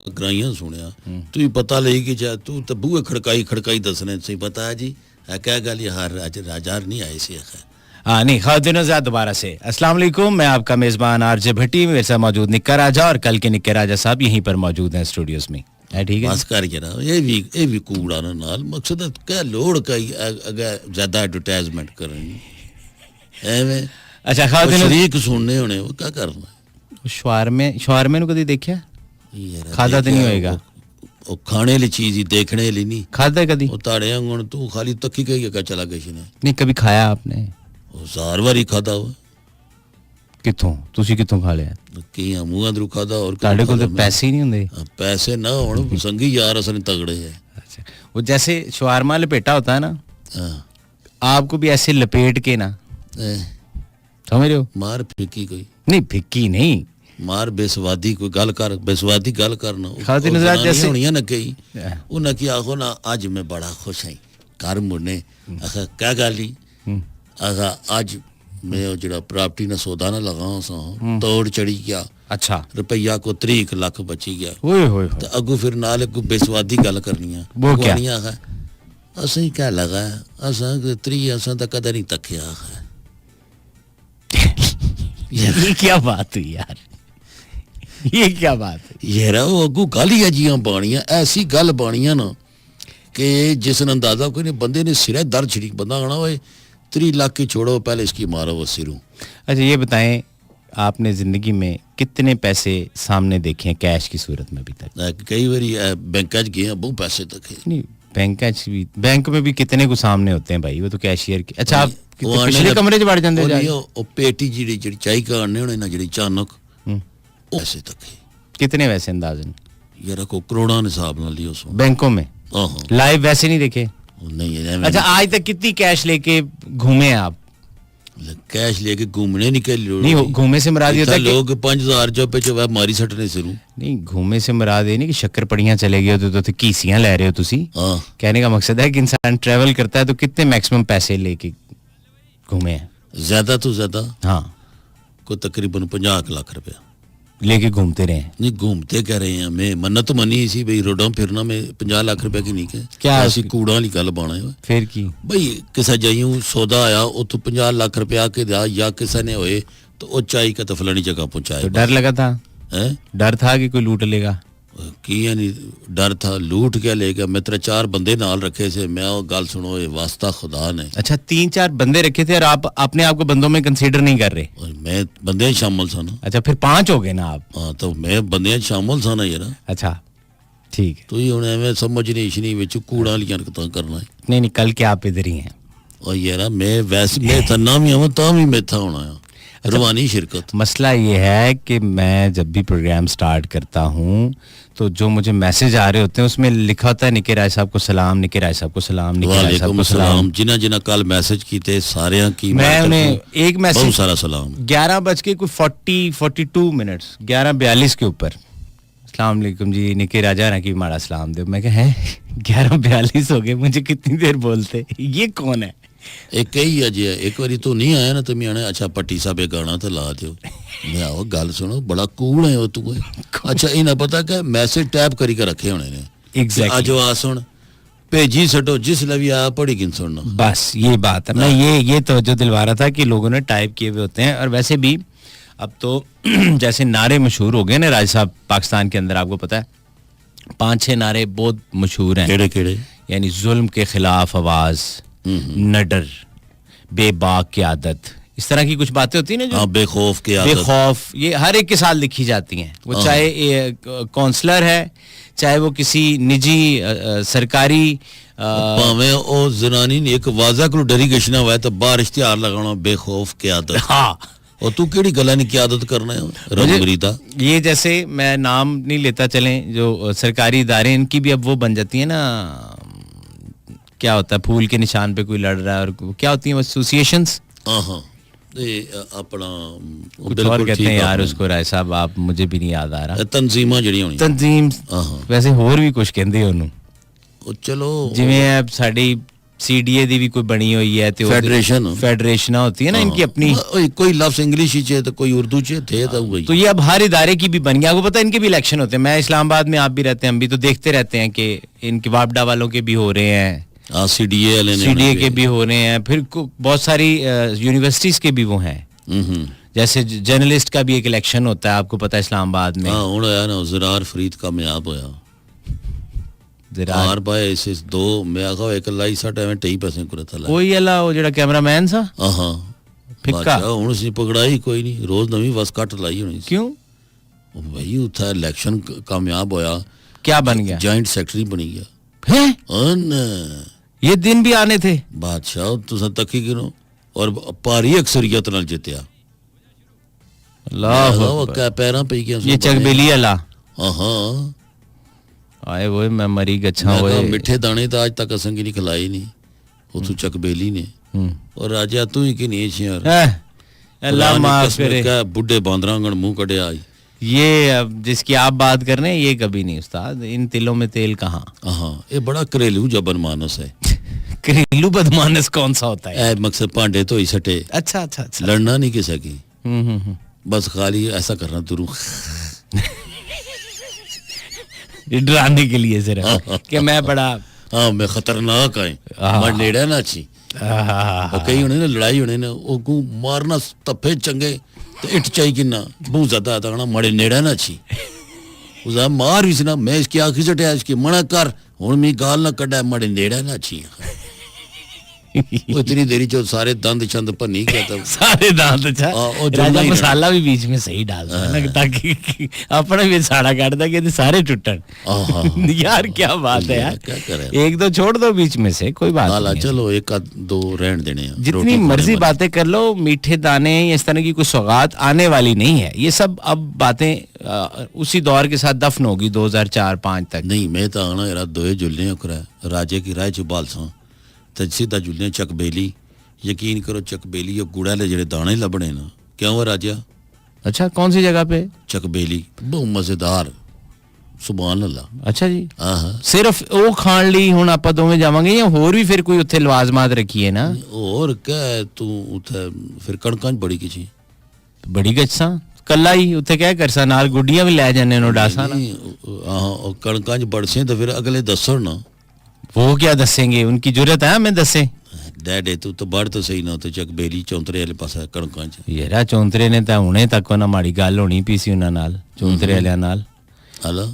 ग्राइयां सुनिया तू ही पता ले कि जा तू तो बूहे खड़काई दसने सही पता है जी है क्या गल ये हार राजार नहीं आए सी है। हाँ नहीं खातिन ज़ात दोबारा से अस्सलाम वालेकुम, मैं आपका मेज़बान आरजे भट्टी, मेरे साथ मौजूद निक्का राजा और कल के निक्के राजा साहब यहीं पर मौजूद हैं स्टूडियोज में। ठीक है बस कर के ना ये भी कूड़ा ना नाल मकसद है क्या लोड़ का अगर ज्यादा एडवर्टाइजमेंट करनी एवें। अच्छा खातिन शरीक सुनने होने वो क्या करना। शवारमे नु कदी देखा खादा तो नहीं होएगा ਉਹ ਖਾਣੇ ਵਾਲੀ चीज ही देखने वाली नहीं खादा कदी ਉਹ ਤਾੜੇ ਵਾਂਗਣ ਤੂੰ ਖਾਲੀ ਤੱਕੀ ਕਹੀ ਕਿ ਚਲਾ ਗਈ ਨੇ नहीं कभी खाया आपने ਉਹ ਹਜ਼ਾਰ ਵਾਰੀ ਖਾਦਾ ਵਾ कितों ਤੁਸੀਂ ਕਿੱਥੋਂ ਖਾ ਲਿਆ ਕੀ ਮੂੰਹਾਂ ਅੰਦਰੋਂ ਖਾਦਾ और ਤੁਹਾਡੇ ਕੋਲ ਤਾਂ ਪੈਸੇ ਹੀ नहीं ਹੁੰਦੇ पैसे ना होण संगी यार असन तगड़े है। अच्छा वो जैसे शवारमा लपेटा होता है ना आपको भी ऐसे लपेट के ना समझ रहे हो मार फिक्की कोई नहीं फिक्की नहीं मार बेसवादी कोई गल कर बेसवादी गल करना खातिर नजर जैसे होनी ना कई उन्हें की आखो ना आज मैं बड़ा खुश हूं घर मुड़ने आखा क्या गाली आखा आज मैं जड़ा प्रॉपर्टी ना सौदा ना लगाओ सा तोड़ चढ़ी गया। अच्छा रुपया को 3 लाख बची गया ओए होए तो अगू फिर नाल को बेसवादी गल करनी है वो क्या आखा असं क्या लगा असा 3 असा तो कदर नहीं तकिया है। ये क्या बात हुई यार ये क्या बात है यार वो अगू गालियां जियां बाणियां ऐसी गल बाणियां ना कि जिस अंदाजा कोई नहीं बंदे ने सिरे दर्द छिड़ी बंदा आना हुए 3 लाख की छोड़ो पहले इसकी मारो वो सिरों। अच्छा ये बताएं आपने जिंदगी में कितने पैसे सामने देखे हैं कैश की सूरत में अभी तक। कई बारी बैंक गए बहुत पैसे तक नहीं बैंक में भी कितने को सामने होते हैं भाई वो तो कैशियर के। अच्छा आप पिछले कमरे च बढ़ जाते हो पेटी जी चाय का आने होने ना जी अचानक पैसे तक कितने वैसे अंदाजन यार को करोड़ों हिसाब ना लियो सो बैंकों में लाइव वैसे नहीं देखे नहीं। अच्छा आज तक कितनी कैश लेके घूमे आप कैश लेके घूमने निकल नहीं घूमे से मुराद होता है लोग 5000 जो पे जो मारी सटने शुरू नहीं घूमे से मुराद ये नहीं कि शक्कर पड़ियां चले गए हो तो कीसियां ले रहे हो तुसी कहने का मकसद है कि इंसान ट्रैवल करता है तो कितने मैक्सिमम पैसे लेके घूमे हैं ज्यादा तो ज्यादा हाँ को तकरीबन 50 लाख रुपया लेके घूमते रहे नहीं घूमते कह रहे हैं मैं मन्नत मनी इसी भाई रोडों फिरना में 50 लाख रुपया की नहीं है क्या ऐसी कूड़ा वाली गल बाना है फिर की भाई किसा जाइयूं सौदा आया उतो 50 लाख रुपया के दिया या किसा ने होए तो वो चाय का तो फलानी जगह पहुंचाए तो डर लगा था डर था कि कोई लूट लेगा की यानी डर था लूट क्या लेगा मैं 3-4 बंदे नाल रखे से मैं वो गल सुनो ये वास्ता खुदा ने। अच्छा 3-4 बंदे रखे थे और आप अपने आप को बंदों में कंसीडर नहीं कर रहे। मैं बंदे शामिल था ना। अच्छा फिर 5 हो गए ना आप। हाँ तो मैं बंदे शामिल था ना यार। अच्छा ठीक है तो ये उन्हें मैं समझ नहीं इशनी विच कूड़ा लिया करना है नहीं कल के आप इधर ही हैं और यार मैं वैसे मैं था ना भी हूँ तो भी मैं था होना है रवानी शिरकत। मसला ये है कि मैं जब भी प्रोग्राम स्टार्ट करता हूँ तो जो मुझे मैसेज आ रहे होते हैं उसमें लिखा होता है निके राय साहब को सलाम निके राय साहब को सलाम निके राय साहब को सलाम जिन्ना कल मैसेज कीते सारे की मैं उन्हें एक मैसेज बहुत सारा सलाम 11 बज के कोई 42 मिनट्स 11:42 के ऊपर अस्सलाम वालेकुम जी निके राजा ना की माड़ा सलाम दे। मैं कहा है 11:42 हो गए मुझे कितनी देर बोलते ये कौन है एक ही अज एक बारी तू नहीं आया ना तुम आने अच्छा पट्टी साहब एक गाना तो ला दो मैं आओ गल सुनो बड़ा कूल है वो तू अच्छा इन्हें पता क्या मैसेज टैप करी के रखे होने ने एग्जैक्टली आज आ सुन भेजी सटो जिस लवी आ पढ़ी किन सुनना बस ये बात है। मैं ये तवज्जो दिलवा रहा था कि लोगों ने टाइप किए हुए होते हैं और वैसे भी अब तो जैसे नारे मशहूर हो गए ना राज साहब पाकिस्तान के अंदर आपको पता है 5-6 नारे बहुत मशहूर हैं केड़े यानी जुल्म के खिलाफ आवाज नडर बेबाक की आदत इस तरह की कुछ बातें होती हैं ना जो बेखौफ की आदत बेखौफ ये हर एक के साथ लिखी जाती हैं वो चाहे काउंसलर है चाहे वो किसी निजी सरकारी भावें ओ जनानी ने एक वाजा को डरी गशना हुआ तो बाहर इश्तिहार लगाना बेखौफ की आदत। हाँ और तू केड़ी गल्ला की आदत करना है रंगरीता ये जैसे मैं नाम नहीं लेता चलें जो सरकारी इदारे इनकी भी अब वो बन जाती है ना क्या होता है फूल के निशान पे कोई लड़ रहा है और क्या होती है एसोसिएशंस अपना कुछ और कहते हैं यार उसको राय साहब आप मुझे भी नहीं याद आ रहा तंजीमां जड़ी होनी तंजीम वैसे होर भी कुछ कहंदे ओनू चलो जिवें साडी सीडीए दी भी कोई बनी हुई है ते फेडरेशन होती है ना इनकी अपनी, कोई लफ्ज इंग्लिश ही चाहिए तो कोई उर्दू चाहिए थे तो वही। तो ये अब हर इदारे की भी बन गया। आपको पता है इनके भी इलेक्शन होते हैं, मैं इस्लामाबाद में, आप भी रहते हैं, हम भी तो देखते रहते हैं कि इनके वापडा वालों के भी हो रहे हैं, सीडीए के भी हो रहे हैं, फिर बहुत सारी यूनिवर्सिटीज के भी वो हैं। जैसे जर्नलिस्ट का भी एक इलेक्शन होता है, आपको पता है इस्लामाबाद में। ना ज़रार फरीद कामयाब होया ज़रार भाई इसे दो मैं आखा एक लाई साडा में 23% करता ला कोई अल्लाह वो जेड़ा कैमरामैन सा हां फिक्का हुन सी पकड़ाई कोई नहीं, रोज नवी बस कट लाई होनी। क्यों भाई उथा इलेक्शन कामयाब होया, क्या बन गया, जॉइंट सेक्रेटरी बनी गया है। ये दिन भी आने थे बादशाह तुसा तकी गिनो, और भारी अक्सरियत नाल जितया। अल्लाह क्या पैरा पे गया ये चकबेली वाला। हां आए वो मैं मरी गच्छा वो मिठे दाने तो आज तक असंगी नहीं खिलाई नहीं वो तू चकबेली ने, और राजा तू ही कि नहीं यार अल्लाह माफ करे, क्या बुड्ढे बांदरांगण मुंह कड़े आई। ये अब जिसकी आप बात कर रहे हैं ये कभी नहीं उस्ताद, इन तिलों में तेल कहाँ। हाँ ये बड़ा घरेलू जबन मानस है। घरेलू बदमानस कौन सा होता है? मकसद भांडे तो ही सटे। अच्छा अच्छा अच्छा, लड़ना नहीं किसी की, बस खाली ऐसा करना तुरू डराने के लिए सिर्फ कि मैं बड़ा हाँ मैं खतरनाक है, मैं नेड़ा ना अच्छी। और कई होने ना लड़ाई होने ना वो को मारना तफे चंगे तो इट चाहिए कि ना बहुत ज्यादा आता ना मड़े नेड़ा ना अच्छी उसे मार भी सी ना मैं इसकी आँखी चटे इसकी मना कर हुन मी गाल ना कड़ा मड़े नेड़ा ना अच्छी। वो इतनी देरी जो सारे दंद चंद भन्नी गया था सारे दांत। अच्छा राजा मसाला भी बीच में सही डालता है ना ताकि अपना भी साड़ा काटता कि सारे टूटन। यार क्या बात है यार, क्या करे, एक दो छोड़ दो बीच में से कोई बात नहीं, चलो एक दो रहन देने हैं। जितनी मर्जी बातें कर लो, मीठे दाने इस तरह की कोई सौगात आने वाली नहीं है। ये सब अब बातें उसी दौर के साथ दफन होगी 2004-5 तक। नहीं मैं तो आना यार दोए जुलने राजे की राय चुबाल सा सीधा जुलने चकबेली, यकीन करो चकबेली और गुड़ा ले जेड़े दाने लबने ना क्यों राजा। अच्छा कौन सी जगह पे? चकबेली बहुत मजेदार, सुभान अल्लाह। अच्छा जी सिर्फ वो खान ली हुन आप दोवें जावांगे या होर भी फिर कोई उत्थे लवाजमात रखी है ना? और क्या तू उथे फिर कणकां बड़ी किसी बड़ी गच्छा कल्ला ही उत्थे क्या करसा नाल गुड्डियां भी ले जाने नो डासा ना। हां कणकां बड़से तो फिर अगले दसो ना वो क्या दसेंगे, उनकी जरूरत है हमें दसे। डैडे तू तो बढ़ तो सही ना तो चकबेली चौंतरे वाले पास कणकां च येरा चौंतरे ने तो हुणे तक ना माड़ी गल होनी पी सी उन्हां नाल चौंतरे वालियां नाल। हेलो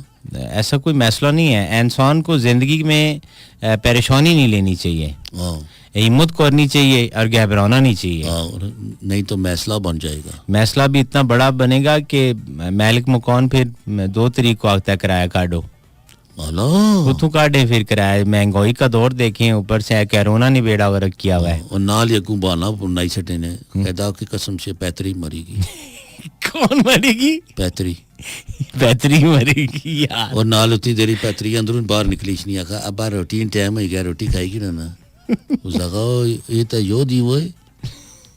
ऐसा कोई मसला नहीं है, इंसान को जिंदगी में परेशानी नहीं लेनी चाहिए, हिम्मत करनी चाहिए और घबराना नहीं चाहिए, नहीं तो मसला बन जाएगा। मसला भी इतना बड़ा बनेगा कि मालिक मकान फिर 2 तारीख को आता किराया काटो उतू काटे, फिर किराया महंगाई का दौर देखें, ऊपर से कोरोना ने बेड़ा वर्क किया हुआ है। और नाल ये बहाना बुनाई सटे ने कहता की कसम से पैतरी मरेगी। कौन मरेगी? पैतरी पैतरी मरेगी यार। और नाल उतनी देरी पैतरी अंदरों बाहर निकली नहीं आखा अब रोटी टाइम हो गया रोटी खाएगी ना उस ये तो यो दी वो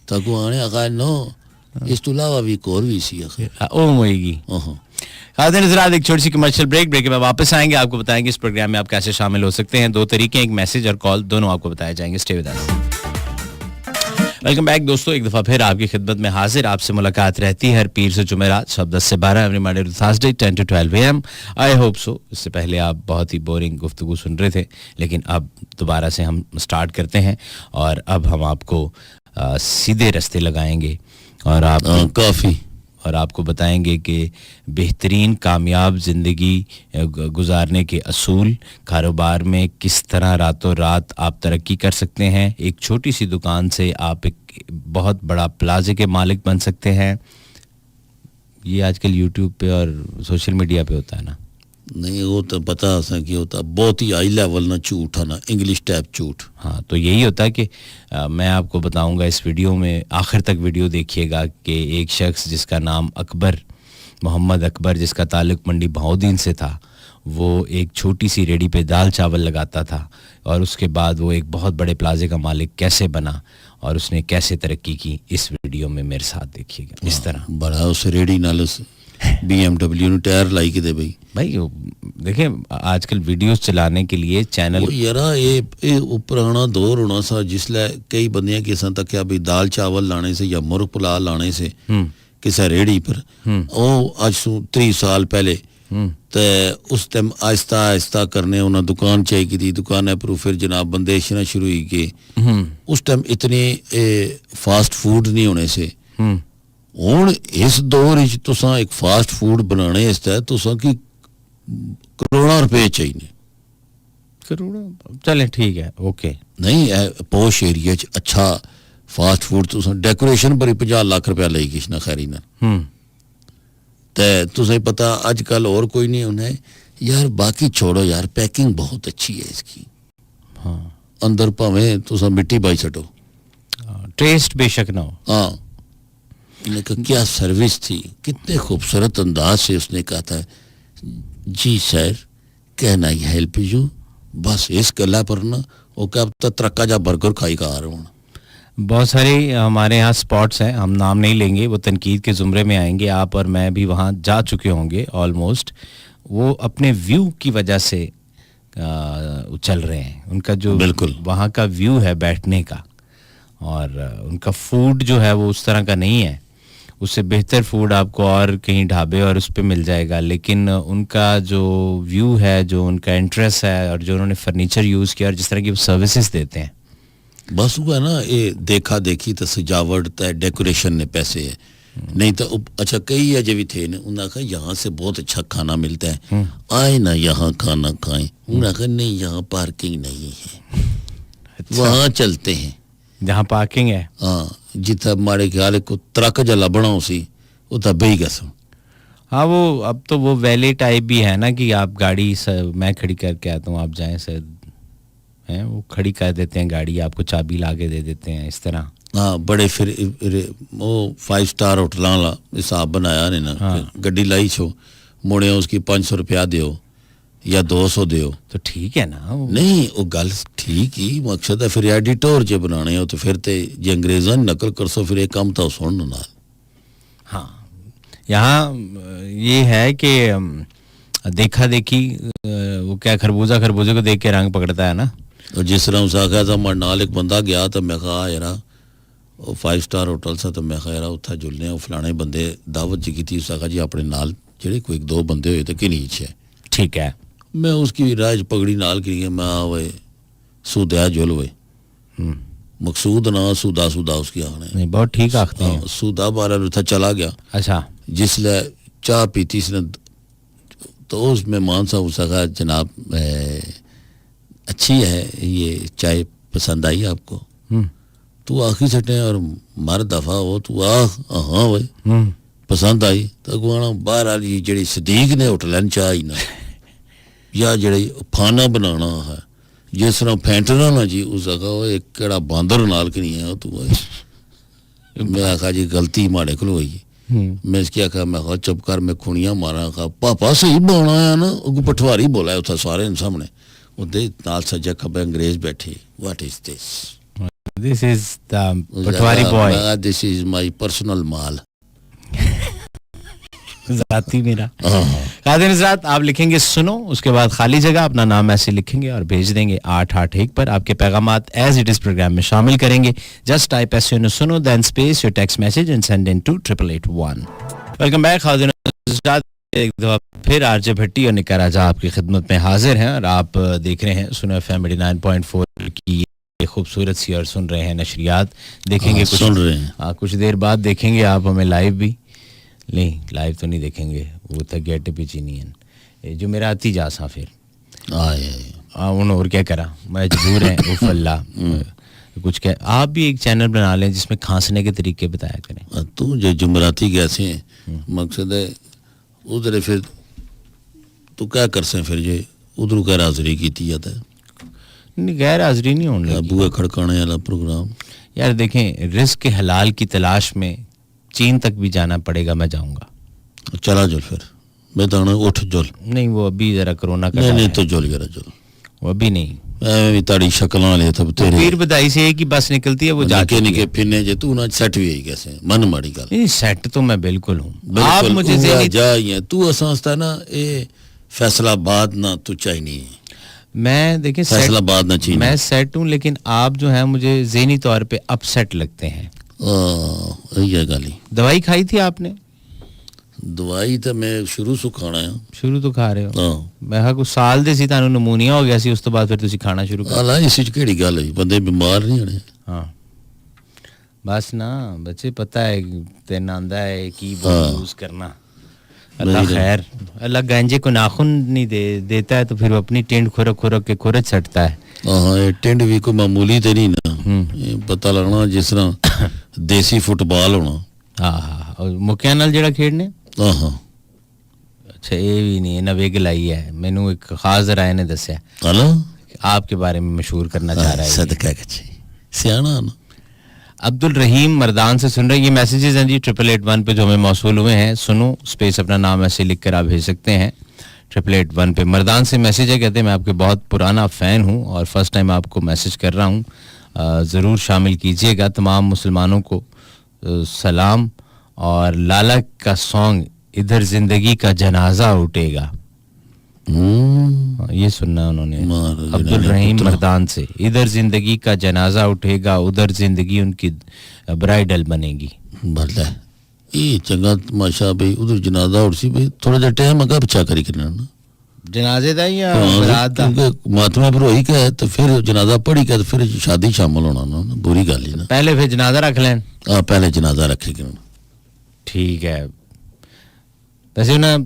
तको आने आखा नो इस तो अलावा भी कोर भी सी आखा ओ होएगी। हाजिर नजरात एक छोटी सी कमर्शियल ब्रेक के बाद वापस आएंगे, आपको बताएंगे इस प्रोग्राम में आप कैसे शामिल हो सकते हैं। 2 तरीके, एक मैसेज और कॉल, दोनों आपको बताए जाएंगे। Stay with us. Welcome back दोस्तों, एक दफा फिर आपकी खिदमत में हाजिर। आपसे मुलाकात रहती है हर पीर से जुमेरात सब 10 से 12 every Monday to Thursday 10 to 12 AM। I hope so इससे पहले आप बहुत ही बोरिंग गुफ्तगू सुन रहे थे, लेकिन अब दोबारा से हम स्टार्ट करते हैं और अब हम आपको सीधे रास्ते लगाएंगे और आप काफ़ी और आपको बताएंगे कि बेहतरीन कामयाब ज़िंदगी गुजारने के असूल, कारोबार में किस तरह रातों रात आप तरक्की कर सकते हैं। एक छोटी सी दुकान से आप एक बहुत बड़ा प्लाजे के मालिक बन सकते हैं। ये आजकल यूट्यूब पे और सोशल मीडिया पे होता है ना। नहीं वो तो पता है कि होता बहुत ही हाई लेवल ना झूठ है ना, इंग्लिश टाइप झूठ। हाँ तो यही होता है कि मैं आपको बताऊंगा इस वीडियो में, आखिर तक वीडियो देखिएगा कि एक शख्स जिसका नाम अकबर, मोहम्मद अकबर, जिसका ताल्लुक मंडी भाउद्दीन से था, वो एक छोटी सी रेडी पे दाल चावल लगाता था और उसके बाद वो एक बहुत बड़े प्लाजे का मालिक कैसे बना और उसने कैसे तरक्की की। इस वीडियो में मेरे साथ देखिएगा। इस तरह बड़ा उस रेडी नाल BMW टायर लाई के दे भाई देखिए आजकल वीडियोस चलाने के लिए चैनल ਉਹ ਯਾਰਾ ਇਹ ਉਹ ਪੁਰਾਣਾ ਦੌਰ ਹੋਣਾ ਸਾ ਜਿਸਲੇ ਕਈ ਬੰਦਿਆਂ ਕਿਸਾਂ ਤੱਕ ਵੀ ਦਾਲ ਚਾਵਲ ਲਾਣੇ ਸੇ ਜਾਂ ਮੁਰਗ ਪੁਲਾव ਲਾਣੇ ਸੇ ਕਿਸੇ रेड़ी पर ਉਹ ਅੱਜ ਤੋਂ 30 ਸਾਲ ਪਹਿਲੇ ਤੇ ਉਸ ਟਾਈਮ ਆਹਿਸਤਾ ਆਹਿਸਤਾ ਕਰਨੇ ਉਹਨਾਂ ਦੁਕਾਨ ਚਾਹੀ ਕੀਤੀ ਦੁਕਾਨਾਂ ਪਰ ਫਿਰ ਜਨਾਬ ਬੰਦੇ ਇਸ਼ਨਾ ਸ਼ੁਰੂ ਹੀ ਕੇ ਉਸ ਟਾਈਮ ਇਤਨੇ ਫਾਸਟ ਫੂਡ ਨਹੀਂ ਹੋਣੇ ਸੇ ਹੁਣ ਇਸ ਦੌਰ ਵਿੱਚ ਤੁਸੀਂ ਇੱਕ ਫਾਸਟ ਫੂਡ ਬਣਾਣੇ ਇਸ ਤੇ ਤੁਸੀਂ ਕੀ करोड़ों रुपए चाहिए करोड़ों चले ठीक है ओके नहीं पोश एरिया च अच्छा फास्ट फूड तुस डेकोरेशन पर 50 लाख रुपया लई किश ना खैरी ना ते तुसें पता आजकल और कोई नहीं उन्हें यार बाकी छोड़ो यार पैकिंग बहुत अच्छी है इसकी हाँ अंदर भावें तुस मिट्टी पाई छटो टेस्ट बेशक ना हो हाँ उन्हें कहा क्या सर्विस थी कितने खूबसूरत अंदाज से उसने कहा था ji sir can I help you बस इस गला पर ना वो क्या तो तरक्का जा बर्गर खाई खा रहा हूँ बहुत सारे हमारे यहाँ स्पॉट्स हैं हम नाम नहीं लेंगे वो तनकीद के ज़ुमरे में आएंगे आप और मैं भी वहाँ जा चुके होंगे ऑलमोस्ट वो अपने व्यू की वजह से चल रहे हैं उनका जो बिल्कुल वहाँ का व्यू है बैठने का और उनका फूड जो है वो उस तरह का नहीं है उससे बेहतर फूड आपको और कहीं ढाबे और उस पे मिल जाएगा लेकिन उनका जो व्यू है जो उनका इंटरेस्ट है और जो उन्होंने फर्नीचर यूज़ किया और जिस तरह की सर्विसेज देते हैं बस हुआ ना ये देखा देखी तो सजावट तो डेकोरेशन ने पैसे है नहीं तो अच्छा कई अजय भी थे उन्होंने कहा यहाँ से बहुत अच्छा खाना मिलता है आए ना यहाँ खाना खाएं उन्होंने कहा नहीं यहाँ पार्किंग नहीं है अच्छा। वहाँ चलते हैं जहाँ पार्किंग है हाँ जितना मारे ख्याल को ट्रक जला बनाओ सी उतना बही कसम हाँ वो अब तो वो वैले टाइप भी है ना कि आप गाड़ी मैं खड़ी करके आता हूँ आप जाएं सर हैं वो खड़ी कर देते हैं गाड़ी आपको चाबी ला के दे देते हैं इस तरह हाँ बड़े फिर वो 5 स्टार होटल वाला हिसाब बनाया ने ना गड्डी लाई छो मुड़े उसकी 500 रुपया दियो या 200 दियो तो ठीक है ना नहीं वो गल ठीक ही मकसद है फिर एडिटर जे बनाने हो तो फिर ते जे अंग्रेज़ां नकल कर सो फिर एक काम तो सुन ना हाँ यहाँ ये है कि देखा देखी वो क्या खरबूजे को देख के रंग पकड़ता है ना और जिस तरह उस आखा था मैं नाल एक बंदा गया तो मैं कहा यार वो 5 स्टार होटल सा तो मैं कहा यार उत्थे जुलने वो फलाने बंदे दावत जी की थी उस आखा जी अपने नाल जेड़े कोई 2 बंदे हुए तो कि नीच है ठीक है मैं उसकी राज पगड़ी नाल की मैं वे सूदा जुल वे मकसूद ना सूदा उसकी आने नहीं बहुत ठीक आखते हैं सूदा बारा उठा चला गया अच्छा जिसले चाह पीती इसने तो उस मेहमान साहब उसका कहा जनाब अच्छी है ये चाय पसंद आई आपको तू आखी सटे और मर दफा हो तू हाँ भाई पसंद आई तो गुआना बाहर वाली जड़ी सदीक ने होटल चाह ना या जड़ी फाना बनाना है जिस तरह फैंटना ना जी उस एक केड़ा बांदर नाल के नहीं है तू मैं आखा जी गलती माड़े को हुई मैं इसकी आखा मैं कहा चुप कर मैं खुनियाँ मारा कहा पापा सही बोलना है ना वो पटवारी बोला है उतना सारे सामने उदे नाल सज्जा खब्बे अंग्रेज बैठे what is this is the patwari boy this is my personal माल जाती मेरा कादिर नज़रात आप लिखेंगे सुनो उसके बाद खाली जगह अपना नाम ऐसे लिखेंगे और भेज देंगे 881 पर आपके पैगामात एज इट इज प्रोग्राम में शामिल करेंगे जस्ट टाइप ऐसे सुनो then space your text message and send in to 8881 welcome back Qadir नज़रात एक दफा फिर आरजे भट्टी और निकर राजा आपकी खिदमत में हाजिर हैं और आप देख रहे हैं सुनो FM 89.4 की ये खूबसूरत सी और सुन रहे हैं नशरियात देखेंगे कुछ सुन रहे हैं कुछ देर बाद देखेंगे आप हमें लाइव भी नहीं लाइव तो नहीं देखेंगे वो तो गेट पे चीनी है जो मेरा आती जा सा फिर उन और क्या करा मजबूर है उफल्ला कुछ क्या आप भी एक चैनल बना लें जिसमें खांसने के तरीके बताया करें तू जो जुमराती कैसे हैं मकसद है उधर फिर तू क्या कर से फिर ये उधर गैर हाजिरी की थी जाता है नहीं गैर हाजिरी नहीं होने बुआ खड़काने वाला प्रोग्राम यार देखें रिस्क के हलाल की तलाश में चीन तक भी जाना पड़ेगा मैं जाऊंगा चला जुल फिर मैं तो उठ जुल नहीं वो अभी जरा कोरोना का नहीं तो जुल जरा जुल वो अभी नहीं मैं भी ताड़ी शक्ल ले तब तेरे पीर बधाई से एक ही बस निकलती है वो जाके निके फिरने जे तू ना सेट भी है कैसे मन माड़ी गल नहीं सेट तो मैं बिल्कुल हूं आप मुझे जा तू असंस्था ना ए फैसलाबाद ना तू चाहिए, मैं देखिए फैसलाबाद ना चाहिए। मैं सेट हूँ, लेकिन आप जो है मुझे ज़हनी तौर पे अपसेट लगते हैं। ये गाली दवाई खाई थी आपने? दवाई तो मैं शुरू से खाना है। शुरू तो खा रहे हो? हाँ मैं कुछ साल ਦੇ ਸੀ ਤੁਹਾਨੂੰ ਨਮੂਨੀਆ ਹੋ ਗਿਆ ਸੀ, ਉਸ ਤੋਂ ਬਾਅਦ ਫਿਰ ਤੁਸੀਂ ਖਾਣਾ ਸ਼ੁਰੂ ਕਰ। ਆਲਾ ਇਸ ਵਿੱਚ ਕਿਹੜੀ ਗੱਲ ਹੈ, ਬੰਦੇ ਬਿਮਾਰ ਨਹੀਂ ਹੋਣੇ। हाँ बस ना बच्चे, पता है तेन आंदा है की हाँ। यूज करना। अल्लाह खैर, अल्लाह गांजे को नाखून नहीं देता है तो फिर वो अपनी टेंट खुरक खुरक के खुरच सटता है। हाँ ये टेंट भी कोई मामूली तो नहीं ना, ये पता लगना जिस तरह देसी फुटबॉल होना। हाँ हाँ, और मुक्या नाल जेड़ा खेडने। हाँ हाँ अच्छा ये भी नहीं, ना वेगल आई है, मैनू एक खास राय ने दसिया हेलो आपके बारे में मशहूर करना चाह रहा है। सदका कच्ची सियाना ना। अब्दुल रहीम मर्दान से सुन रहे हैं, ये मैसेजेस हैं जी 8881 पे जो हमें मौसूल हुए हैं। सुनो स्पेस अपना नाम ऐसे लिख कर आप भेज सकते हैं 8881 पे। मर्दान से मैसेज है, कहते हैं मैं आपके बहुत पुराना फ़ैन हूँ और फर्स्ट टाइम आपको मैसेज कर रहा हूँ, ज़रूर शामिल कीजिएगा। तमाम मुसलमानों को सलाम, और लाला का सॉन्ग इधर ज़िंदगी का जनाजा उठेगा, ये सुनना उन्होंने अब्दुल रहीम मर्दान से। इधर जिंदगी का जनाजा उठेगा, उधर जिंदगी उनकी ब्राइडल बनेगी। भला ये चंगा तमाशा भाई, उधर जनाजा उठ सी भाई, थोड़ा जा टाइम अगा बचा करी करना ना जनाजे दा या बरात दा, क्योंकि मातमा पर होई क्या है तो फिर जनाजा पढ़ी क्या तो फिर शादी शामिल होना ना, बुरी गल है ना। पहले फिर जनाजा रख लें। हाँ पहले जनाजा रखेगा। ठीक है, वैसे ना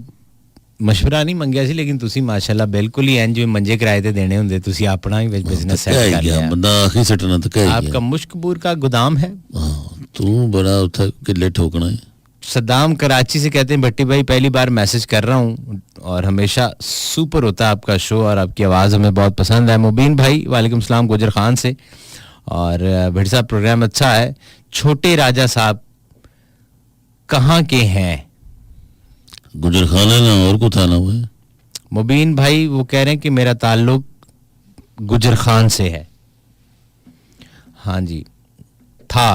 मशवरा नहीं मंगया सी, लेकिन तुसी माशाल्लाह बिल्कुल ही इंज मंजे किराए ते देने हुंदे, तुसी अपना ही बिजनेस सेट कर लिया। बंदा आखिर सटना तो क्या आपका मुश्कबूर का गोदाम है। हाँ तू बड़ा उठा किले ठोकना है। सद्दाम कराची से कहते हैं भट्टी भाई पहली बार मैसेज कर रहा हूँ और हमेशा सुपर होता है आपका शो और आपकी आवाज़ हमें बहुत पसंद है। मुबीन भाई वालेकुम सलाम गुजर खान से, और भट्टी साहब प्रोग्राम अच्छा है। छोटे राजा साहब कहाँ के हैं? गुजर खान है ना, और को था ना वो। मुबीन भाई वो कह रहे हैं कि मेरा ताल्लुक गुजर खान से है। हाँ जी, था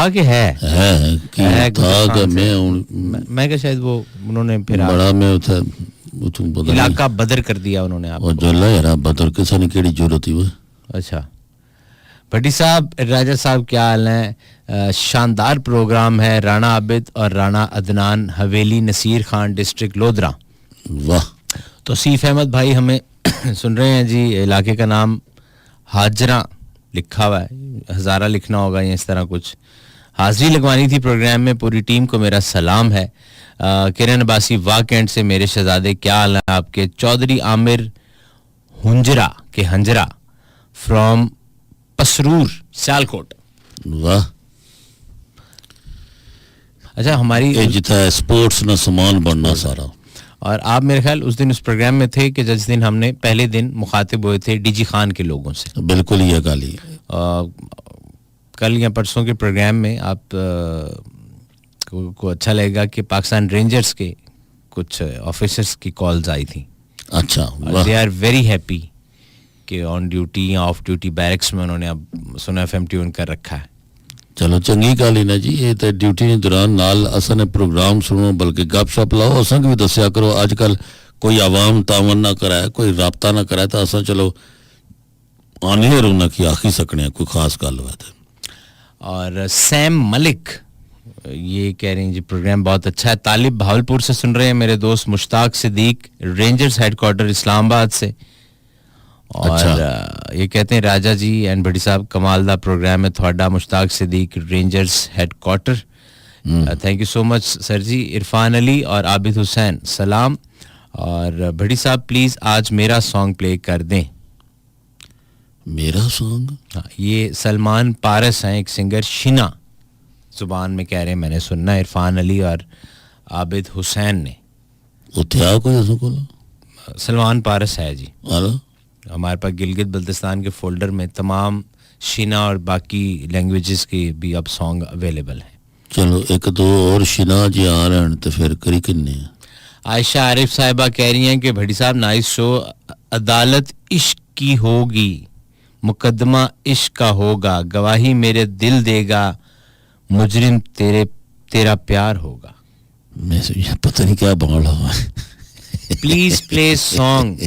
कि है कि था कि मैं क्या शायद वो उन्होंने फिर बड़ा में उठा इलाका बदर कर दिया उन्होंने आपको। और जो यार बदर किसा ने केड़ी जरूरत थी वो। अच्छा भट्टी साहब, राजा साहब क्या हाल है? शानदार प्रोग्राम है। राणा आबिद और राणा अदनान, हवेली नसीर खान, डिस्ट्रिक्ट लोधरा। वाह। तौसीफ अहमद भाई हमें सुन रहे हैं जी, इलाके का नाम हाजरा लिखा हुआ है, हज़ारा लिखना होगा या इस तरह कुछ। हाजिरी लगवानी थी प्रोग्राम में, पूरी टीम को मेरा सलाम है। किरण अब्बासी वाह कैंट से, मेरे शहजादे क्या हाल है आपके? चौधरी आमिर हुंजरा के हंजरा फ्रॉम पसरूर सियालकोट। वाह। अच्छा हमारी जितना स्पोर्ट्स ना सामान बनना सारा। और आप मेरे ख्याल उस दिन उस प्रोग्राम में थे कि जिस दिन हमने पहले दिन मुखातिब हुए थे डीजी खान के लोगों से। बिल्कुल ये गाली कल या परसों के प्रोग्राम में आप को अच्छा लगेगा कि पाकिस्तान रेंजर्स के कुछ ऑफिसर्स की कॉल्स आई थी। अच्छा, दे आर वेरी हैप्पी कि ऑन ड्यूटी या ऑफ ड्यूटी बैरक्स में उन्होंने अब सुना एफएम ट्यून कर रखा है। चलो चंगी गल है ना जी, ये तो ड्यूटी के दौरान नाल असा ने प्रोग्राम सुनो, बल्कि गपशप लाओ, असा भी दसिया करो। आजकल कोई आवाम तावन ना कराए, कोई राबता ना कराए, तो असा चलो आने रोना की आखी सकने कोई खास गल हुआ था। और सैम मलिक ये कह रहे हैं जी प्रोग्राम बहुत अच्छा है। तालिब भावलपुर से सुन रहे हैं, मेरे दोस्त मुश्ताक सिद्दीक रेंजर्स हेडक्वार्टर इस्लामाबाद से। और अच्छा। ये कहते हैं राजा जी एंड भट्टी साहब कमाल दा प्रोग्राम है थोड़ा। Mushtaq Siddiq rangers headquarter, thank you so much sir ji. Irfan Ali और आबिद हुसैन सलाम। और भट्टी साहब प्लीज आज मेरा सॉन्ग प्ले कर दें। मेरा सॉन्ग? हाँ, ये सलमान पारस हैं एक सिंगर, शिना जुबान में कह रहे हैं, मैंने सुनना। इरफान अली और आबिद हुसैन ने। सलमान पारस है जी, हमारे पास गिलगित बल्तिस्तान के फोल्डर में तमाम शिना और बाकी लैंग्वेजेस के भी अब सॉन्ग अवेलेबल हैं। चलो एक दो और शिना जी आ रहे हैं तो फिर करी किन्ने। आयशा आरिफ साहिबा कह रही हैं कि भट्टी साहब नाइस शो। अदालत इश्क की होगी, मुकदमा इश्क का होगा, गवाही मेरे दिल देगा, मुजरिम तेरा प्यार होगा। मैं पता नहीं क्या बाल हुआ प्लीज प्ले सॉन्ग।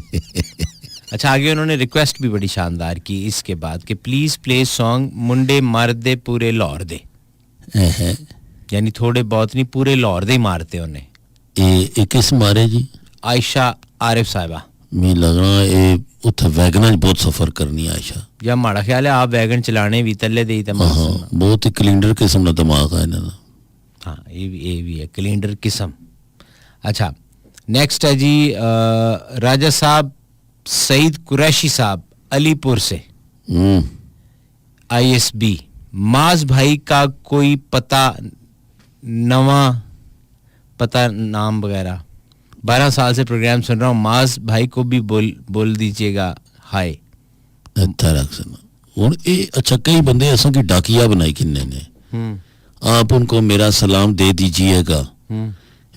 अच्छा, आगे उन्होंने रिक्वेस्ट भी बड़ी शानदार की इसके बाद कि प्लीज प्ले सॉन्ग मुंडे मार दे पूरे लाहौर दे, यानी थोड़े बहुत नहीं पूरे लाहौर दे ही मारते उन्हें। ये किस मारे जी? आयशा आरिफ साहिबा। मैं लगना ये उत्थे वैगन च बहुत सफर करनी आयशा, या माड़ा ख्याल है आप वैगन चलाने भी तले दे ही हाँ, बहुत ही कैलेंडर किस्म का दिमाग है इन्हां दा। हाँ, ये भी है कैलेंडर किस्म। अच्छा, नेक्स्ट है जी राजा साहब सईद कुरैशी साहब अलीपुर से, ISB। माज भाई का कोई पता नवा पता नाम वगैरह, 12 साल से प्रोग्राम सुन रहा हूँ, माज भाई को भी बोल दीजिएगा हाय। अच्छा, कई बंदे ऐसा की डाकिया बनाई किन्ने ने, आप उनको मेरा सलाम दे दीजिएगा,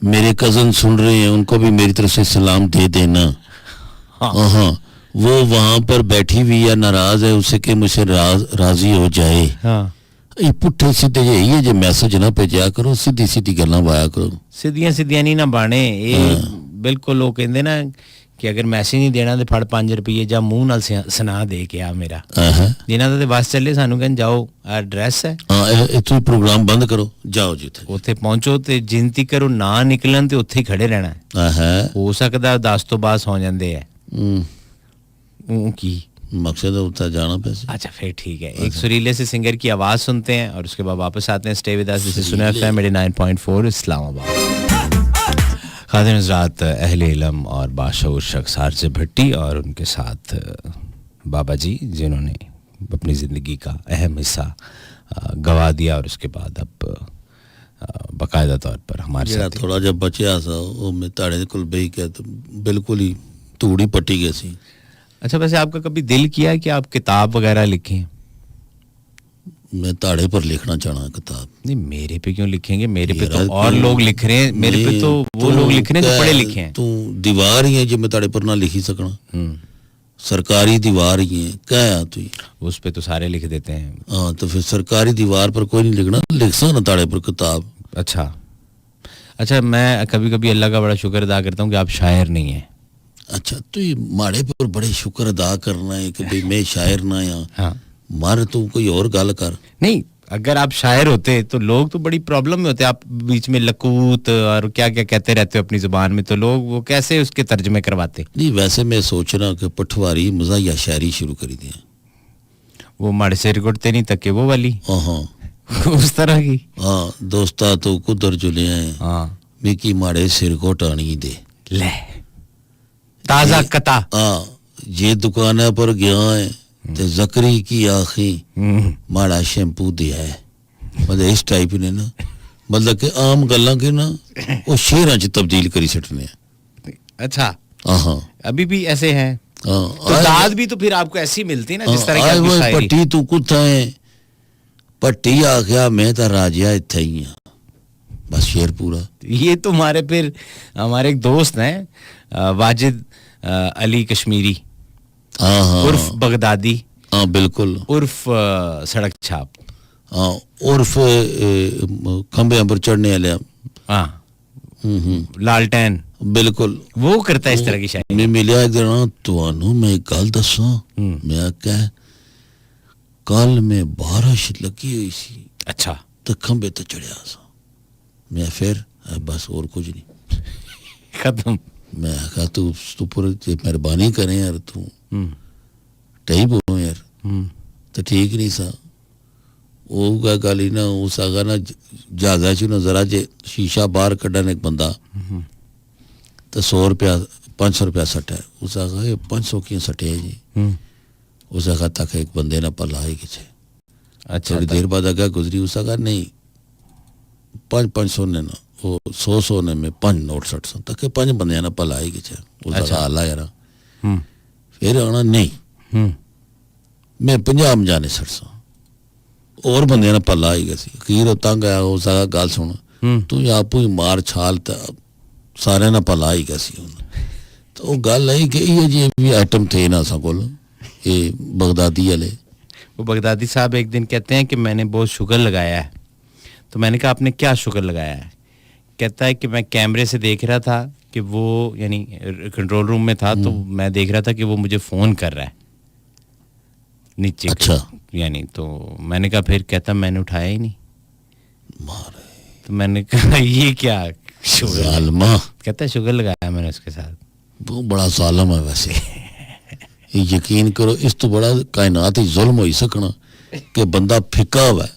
मेरे कजन सुन रहे हैं उनको भी मेरी तरफ से सलाम दे देना। हाँ, वो वहां पर बैठी हुई या नाराज है उसे के मुझसे राजी हो जाए। हाँ, ये पुट्ठे सीधे ये जो मैसेज ना भेजा करो, सीधी सीधी गल्लां पाया करो, सीधियां सीधियां नहीं ना बाणे। ये बिल्कुल लोग कहते ना कि अगर मैसेज नहीं देना तो फड़ 5 रुपये ਜਾਂ ਮੂੰਹ ਨਾਲ ਸੁਣਾ ਦੇ ਕੇ ਆ ਮੇਰਾ। ਜਿਨ੍ਹਾਂ ਦਾ ਤੇ ਬਸ ਚੱਲੇ ਸਾਨੂੰ ਕਹਿੰਦੇ ਜਾਓ ਐਡਰੈਸ ਹੈ, ਹਾਂ ਇੱਥੋਂ ਪ੍ਰੋਗਰਾਮ ਬੰਦ ਕਰੋ, ਜਾਓ ਜੀ ਉੱਥੇ ਪਹੁੰਚੋ ਤੇ ਜਿੰਤੀ ਕਰੋ ਨਾ ਨਿਕਲਣ ਤੇ ਉੱਥੇ ਹੀ ਖੜੇ ਰਹਿਣਾ ਹੈ। ਹੋ ਸਕਦਾ 10 ਤੋਂ ਬਾਅਦ ਸੌ ਜਾਂਦੇ ਆ। ਉਹ ਕੀ मकसद है उतना जाना पैसे। अच्छा, फिर ठीक है। एक सुरीले से सिंगर की आवाज सुनते हैं और उसके बाद वापस आते हैं। Stay with us, this is सुना एफएम 89.4 इस्लामाबाद। खादिम हज़रात अहले इल्म और बाशऊर शख्स आरजे भट्टी और उनके साथ बाबा जी, जिन्होंने अपनी ज़िंदगी का अहम हिस्सा गवा दिया और उसके बाद अब बाकायदा तौर पर हमारे साथ थोड़ा जब बचा सा वो मैं ताड़े कुल बही के तो बिल्कुल ही तूड़ी पट्टी गई सी। अच्छा, वैसे आपका कभी दिल किया है कि आप किताब वगैरह लिखें? मैं ताड़े पर लिखना चाहना किताब। नहीं, मेरे पे क्यों लिखेंगे? मेरे पे तो और लोग लिख रहे हैं, मेरे पे तो वो लोग लिख रहे हैं जो पढ़े लिखे हैं। तू दीवार ही है जो मैं ताड़े पर ना लिखी सकना, सरकारी दीवार ही है क्या तू, उस पे तो सारे लिख देते हैं। हाँ, तो फिर सरकारी दीवार पर कोई नहीं लिखना, लिख सकना ताड़े पर किताब। अच्छा, मैं कभी कभी अल्लाह का बड़ा शुक्र अदा करता हूँ कि आप शायर नहीं हैं। अच्छा, तो ये माड़े पर बड़े शुक्र अदा करना है कि भाई मैं शायर ना या हाँ, मार तू कोई और गल कर। नहीं, अगर आप शायर होते तो लोग तो बड़ी प्रॉब्लम में होते। आप बीच में लकूत और क्या क्या कहते रहते हो अपनी जुबान में, तो लोग वो कैसे उसके तर्जमे करवाते। नहीं, वैसे मैं सोच रहा कि पठवारी मज़ाहिया शायरी शुरू करी दी, वो माड़े से रिकॉर्डते नहीं तके वो वाली। हाँ, उस तरह की। हाँ, दोस्ता तो कुदर जुले हैं, हाँ, मिकी माड़े सिर को टाणी दे ले ताजा कता। हाँ, ये दुकान पर गया है ते जकरी की आखी माड़ा शैम्पू दिया है, मतलब इस टाइप ने ना, मतलब कि आम गल्लां के ना वो शेरां च तब्दील करी सटने। अच्छा, हाँ, अभी भी ऐसे हैं। तो दाद भी तो फिर आपको ऐसी मिलती है ना जिस तरह की आपकी शायरी। पट्टी तू कुत्ता है, पट्टी आख्या मैं तो राजिया इत्थे ही हां, बस शेर पूरा। ये तुम्हारे फिर हमारे एक दोस्त हैं वाजिद अली कश्मीरी, उर्फ बगदादी। हाँ, बिल्कुल, उर्फ सड़क छाप। हाँ, उर्फ खंबे पर चढ़ने वाले। हाँ, लालटेन। बिल्कुल, वो करता है इस तरह की शायरी। मैं मिलिया एक दिन, तुहानू मैं एक गल दसा, मैं क्या कल में बारिश लगी हुई सी। अच्छा, तो खंबे तो चढ़िया सा, मैं फिर बस और कुछ नहीं, खत्म। मैं कहा तू पर मेहरबानी करें यार, तू टही बोलो यार, तो ठीक नहीं सा। वो गल ही ना उस आगा ना जहाजा चू ना जरा जे शीशा बाहर कड्डन एक बंदा, तो 100 रुपया 500 रुपया सट है। उस आगा 500 की सटे है जी। उस आगा तक एक बंदे ना पला ही किसे। अच्छा, थोड़ी देर बाद आगा गुजरी, उस आगा नहीं 500 ने ना वो 100 ने में 5 नोट सट सन तक 5 बंदे ना पला ही किसे। उस आगा आला यार फिर आना नहीं, मैं 50 जाने सट सा और बंदे ना पला ही गया। अखीर तंग आया, उस आगा गल सुन, तू आप ही मार छाल सारे ना भला ही गया। तो गल है कि ये जी भी आइटम थे ना असा कोल, ये बगदादी वाले। वो बगदादी साहब एक दिन कहते हैं कि मैंने बहुत शुगर लगाया है। तो मैंने कहा आपने क्या शुगर लगाया है? कहता है कि मैं कैमरे से देख रहा था कि वो यानी कंट्रोल रूम में था तो मैं देख रहा था कि वो मुझे फ़ोन कर रहा है नीचे। अच्छा। यानी तो मैंने कहा, फिर कहता मैंने उठाया ही नहीं। मारे तो मैंने कहा ये क्या शुगर, जालमा, कहता है शुगर लगाया मैंने उसके साथ। वो बड़ा जालम है वैसे। ये यकीन करो, इस तो बड़ा कायनात ही जुल्म हो सकना कि बंदा फिक्का हुआ।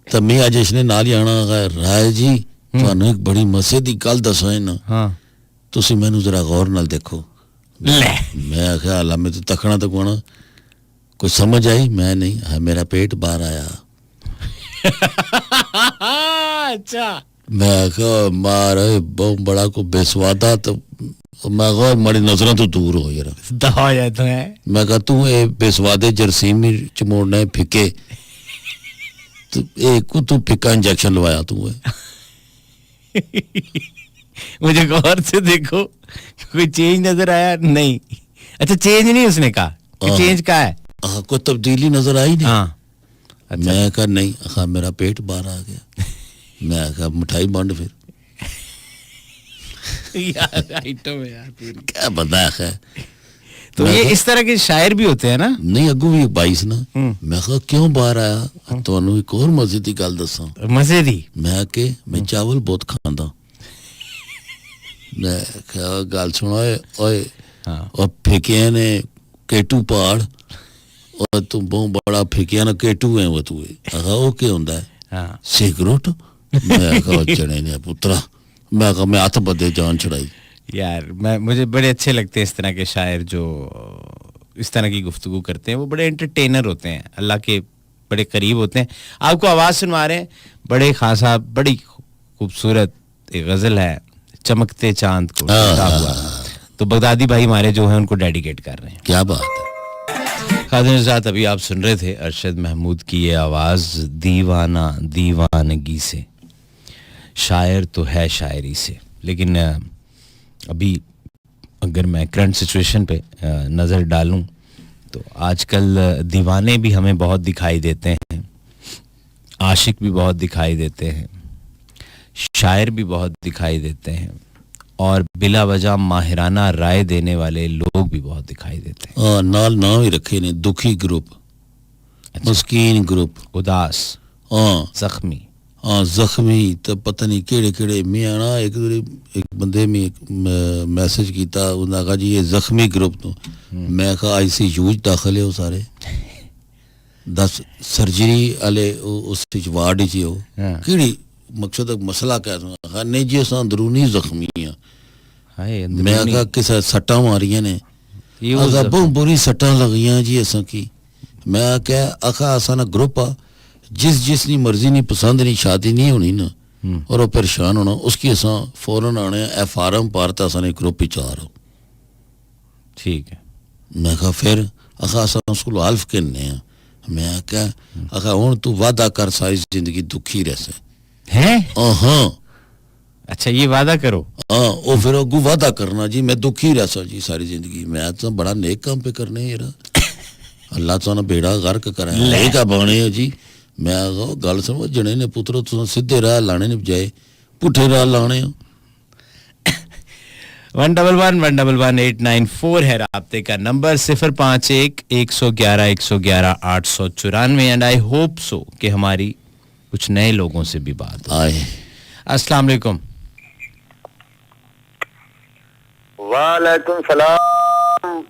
तो मैं अज इसने नाल ही आना है, राय जी ਤੁਹਾਨੂੰ एक बड़ी मसे की गल दसा है ना, हाँ तुसी मैनू जरा गौर नाल देखो। ले मैं आख्या हाल मैं तो तकना तो कोना, कुछ समझ आई? मैं नहीं, हाँ मेरा पेट बाहर आया। अच्छा मैं आख्या मार बहुत बड़ा को बेसवादा। तो मैं कहा माड़ी नजरों तो दूर हो यार। दवा जाए तो है। मैं कहा तू ये बेसवादे जरसीमी चमोड़ना है फिके, तो एक तू फिका इंजेक्शन लवाया तू है। मुझे गौर से देखो, कोई चेंज नजर आया नहीं? अच्छा चेंज नहीं उसने कहा कि चेंज का है? हाँ कोई तब्दीली नजर आई नहीं। हाँ अच्छा। मैं कहा नहीं, हाँ मेरा पेट बाहर आ गया। मैं कहा मिठाई बंड फिर। यार आइटम है यार पूरी। क्या बता है। तो ये इस तरह के शायर भी होते हैं ना? नहीं अगू भी 22 ना। मैं कहा क्यों बाहर आया? तो एक और मजे की गल दसा। मजे दी? मैं के मैं चावल बहुत खांदा। मैं कहा गल सुनो ओए, और फिकिया ने केटू पहाड़, और तू बहुत बड़ा फिकिया ना केटू है वो तू। वो क्या होता है? हाँ सिगरेट। मैं कहा चने ने पुत्रा। मैं कहा मैं हाथ बदे जान छुड़ाई। यार मुझे बड़े अच्छे लगते हैं इस तरह के शायर जो इस तरह की गुफ्तगू करते हैं। वो बड़े एंटरटेनर होते हैं, अल्लाह के बड़े करीब होते हैं। आपको आवाज़ सुनवा रहे हैं बड़े खान साहब, बड़ी खूबसूरत एक गज़ल है, चमकते चांद को टूटा हुआ। तो बगदादी भाई हमारे जो हैं उनको डेडिकेट कर रहे हैं। क्या बात है। खादिम साहब अभी आप सुन रहे थे अरशद महमूद की ये आवाज़, दीवाना दीवानगी से, शायर तो है शायरी से। लेकिन अभी अगर मैं करंट सिचुएशन पे नज़र डालूं तो आजकल दीवाने भी हमें बहुत दिखाई देते हैं, आशिक भी बहुत दिखाई देते हैं, शायर भी बहुत दिखाई देते हैं, और बिला वजह माहिराना राय देने वाले लोग भी बहुत दिखाई देते हैं। नाल नाम ही रखे ने, दुखी ग्रुप, मस्कीन ग्रुप, उदास, जख्मी, हाँ जख्मी। तो पता नहीं केड़े केड़े। मैं ना एक बंदे में एक मैसेज किया, उन्होंने कहा जी ये जख्मी ग्रुप तो। मैं कहा ICU दाखिल है वो सारे 10 सर्जरी वाले उस वार्ड च हो केड़ी मकसद मसला क्या था? नहीं जी अस अंदरूनी जख्मी हाँ। मैं कहा किस सट्टा मारिया ने? बहुत बुरी सट्टा लगियां जी असा की। मैं क्या आखा असा ना ग्रुप आ, जिसनी मर्जी नहीं, पसंद नहीं, शादी नहीं होनी ना, और वो परेशान होना, उसकी असा फौरन आने ए फार्म पारता असा ग्रुप ही चार हो। ठीक है। मैं कहा फिर आखा असा उसको हल्फ कहने। मैं क्या आखा हूँ तू वादा कर सारी जिंदगी दुखी रह से हैं? हाँ अच्छा ये वादा करो। हाँ वो फिर अगू वादा करना जी मैं दुखी रह सा जी सारी जिंदगी। मैं तो बड़ा नेक काम पे करने यार, अल्लाह तो ना बेड़ा गर्क करे का बने हो जी। मैं गल सुनो जने ने पुत्रो तुम सीधे राह लाने ने बजाए पुठे राह लाने हो। 111-111-894 है राब्ते का नंबर, 051-111-111-894। एंड आई होप सो कि हमारी कुछ नए लोगों से भी बात आए। अस्सलाम वालेकुम। वालेकुम सलाम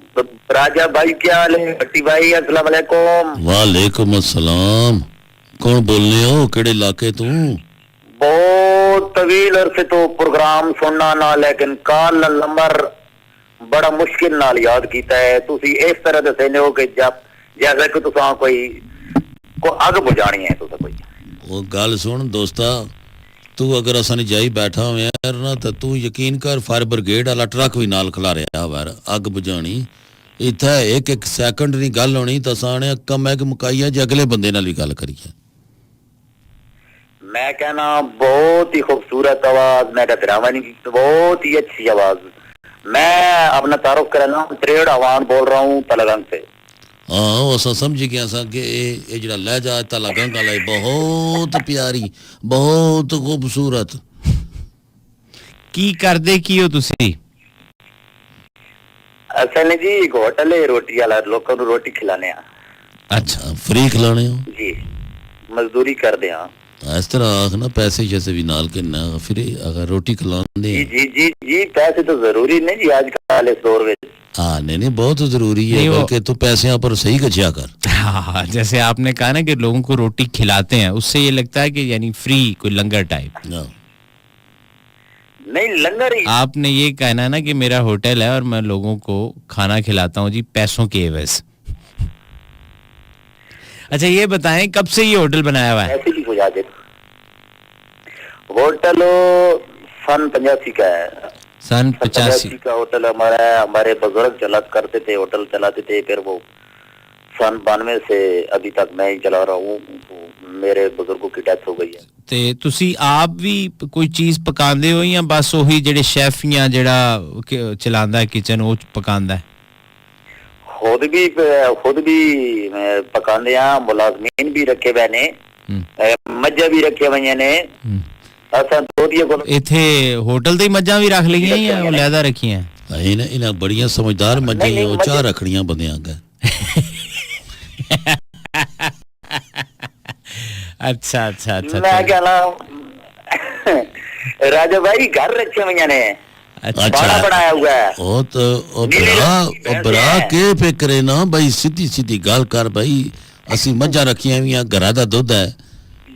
राजा भाई, क्या हाल है? भट्टी भाई अस्सलाम वालेकुम। वालेकुम अस्सलाम। कौन बोलने हो, केड़े इलाके तू? बहुत तवील अरसे तो प्रोग्राम सुनना ना, लेकिन कल नंबर बड़ा मुश्किल नाल याद कीता है। तुसी इस तरह दे सेने हो कि जब जैसे कि तुसा को अग बुझानी है तुसा कोई। वो गल सुन दोस्ता, तू अगर असन जाई बैठा हो यार ना, तो तू यकीन कर फायर ब्रिगेड वाला ट्रक भी नाल खला रहा वार अग बुझानी। इत्थे एक एक सैकंड दी गल होनी तो साने कम है कि मुकाइया जे अगले बंदे नाल भी गल करिए। मैं कहना बहुत ही खूबसूरत आवाज, मैं डरावनी बहुत ही अच्छी आवाज। मैं अपना तारुफ करना त्रेड़ आवान बोल रहा हूँ तलगंग से। हाँ वो समझ गया सा कि ये जरा लहजा तलगंग वाला बहुत प्यारी, बहुत खूबसूरत। ਕੀ ਕਰਦੇ ਕੀ ਹੋ ਤੁਸੀਂ? ਅਸਲ ਜੀ ਇੱਕ ਹੋਟਲ ਹੈ ਰੋਟੀ ਵਾਲਾ, ਲੋਕਾਂ ਨੂੰ ਰੋਟੀ ਖਿਲਾਣੇ ਆ। ਅੱਛਾ, ਫ੍ਰੀ ਖਿਲਾਣੇ ਹੋ? ਜੀ, ਮਜ਼ਦੂਰੀ ਕਰਦੇ ਆ। ਇਸ ਤਰ੍ਹਾਂ ਆਖ ਨਾ, ਪੈਸੇ जैसे भी नाल के ना फिर अगर रोटी खिलाने जी जी जी जी, पैसे तो जरूरी नहीं जी आजकल इस दौर में। हाँ नहीं नहीं, बहुत जरूरी है, नहीं, वो- बल्कि तू पैसे पर सही कचिया कर। हाँ, जैसे आपने कहा ना कि लोगों को रोटी खिलाते हैं, उससे ये लगता है कि यानी फ्री कोई लंगर टाइप। हाँ। नहीं लंगर ही। आपने ये कहना है ना कि मेरा होटल है और मैं लोगों को खाना खिलाता हूँ जी पैसों के एवज। अच्छा ये बताएं कब से ये होटल बनाया हुआ है? ऐसे ही बुझा दे। होटल सन 85 का है। सन 85। 85 का होटल हमारा है। हमारे बुजुर्ग चला करते थे, होटल चलाते थे। फिर वो सन 92 से अभी तक मैं ही चला रहा हूँ। मेरे बुजुर्गों की डेथ हो गई है। ਤੇ ਤੁਸੀਂ ਆਪ ਵੀ ਕੋਈ ਚੀਜ਼ ਪਕਾਉਂਦੇ ਹੋ ਜਾਂ ਬਸ ਉਹੀ ਜਿਹੜੇ ਸ਼ੈਫ ਜਾਂ ਜਿਹੜਾ ਚਲਾਉਂਦਾ ਕਿਚਨ ਉਹ ਪਕਾਉਂਦਾ ਹੈ? खुद भी पकाने हैं। मुलाजमीन भी रखे हुए ने, मज्जा भी रखे हुए ने। असा दोदिया को ਇੱਥੇ ਹੋਟਲ ਤੇ ਹੀ ਮੱਝਾਂ ਵੀ ਰੱਖ ਲਈਆਂ ਜਾਂ ਉਹ ਲੈਦਾ ਰੱਖੀਆਂ? इन्हें बड़िया समझदार मजे नहीं, वो मजे- चाह रखड़ियां बंदे आगे। अच्छा अच्छा अच्छा मैं कहना राजा भाई घर रखे हुए ने, अच्छा बड़ा बनाया हुआ है। ओ तो बरा के फिक्रे ना भाई, सीधी सीधी गल कर भाई। असी मज्जा रखियां हुई घरा दा दुध है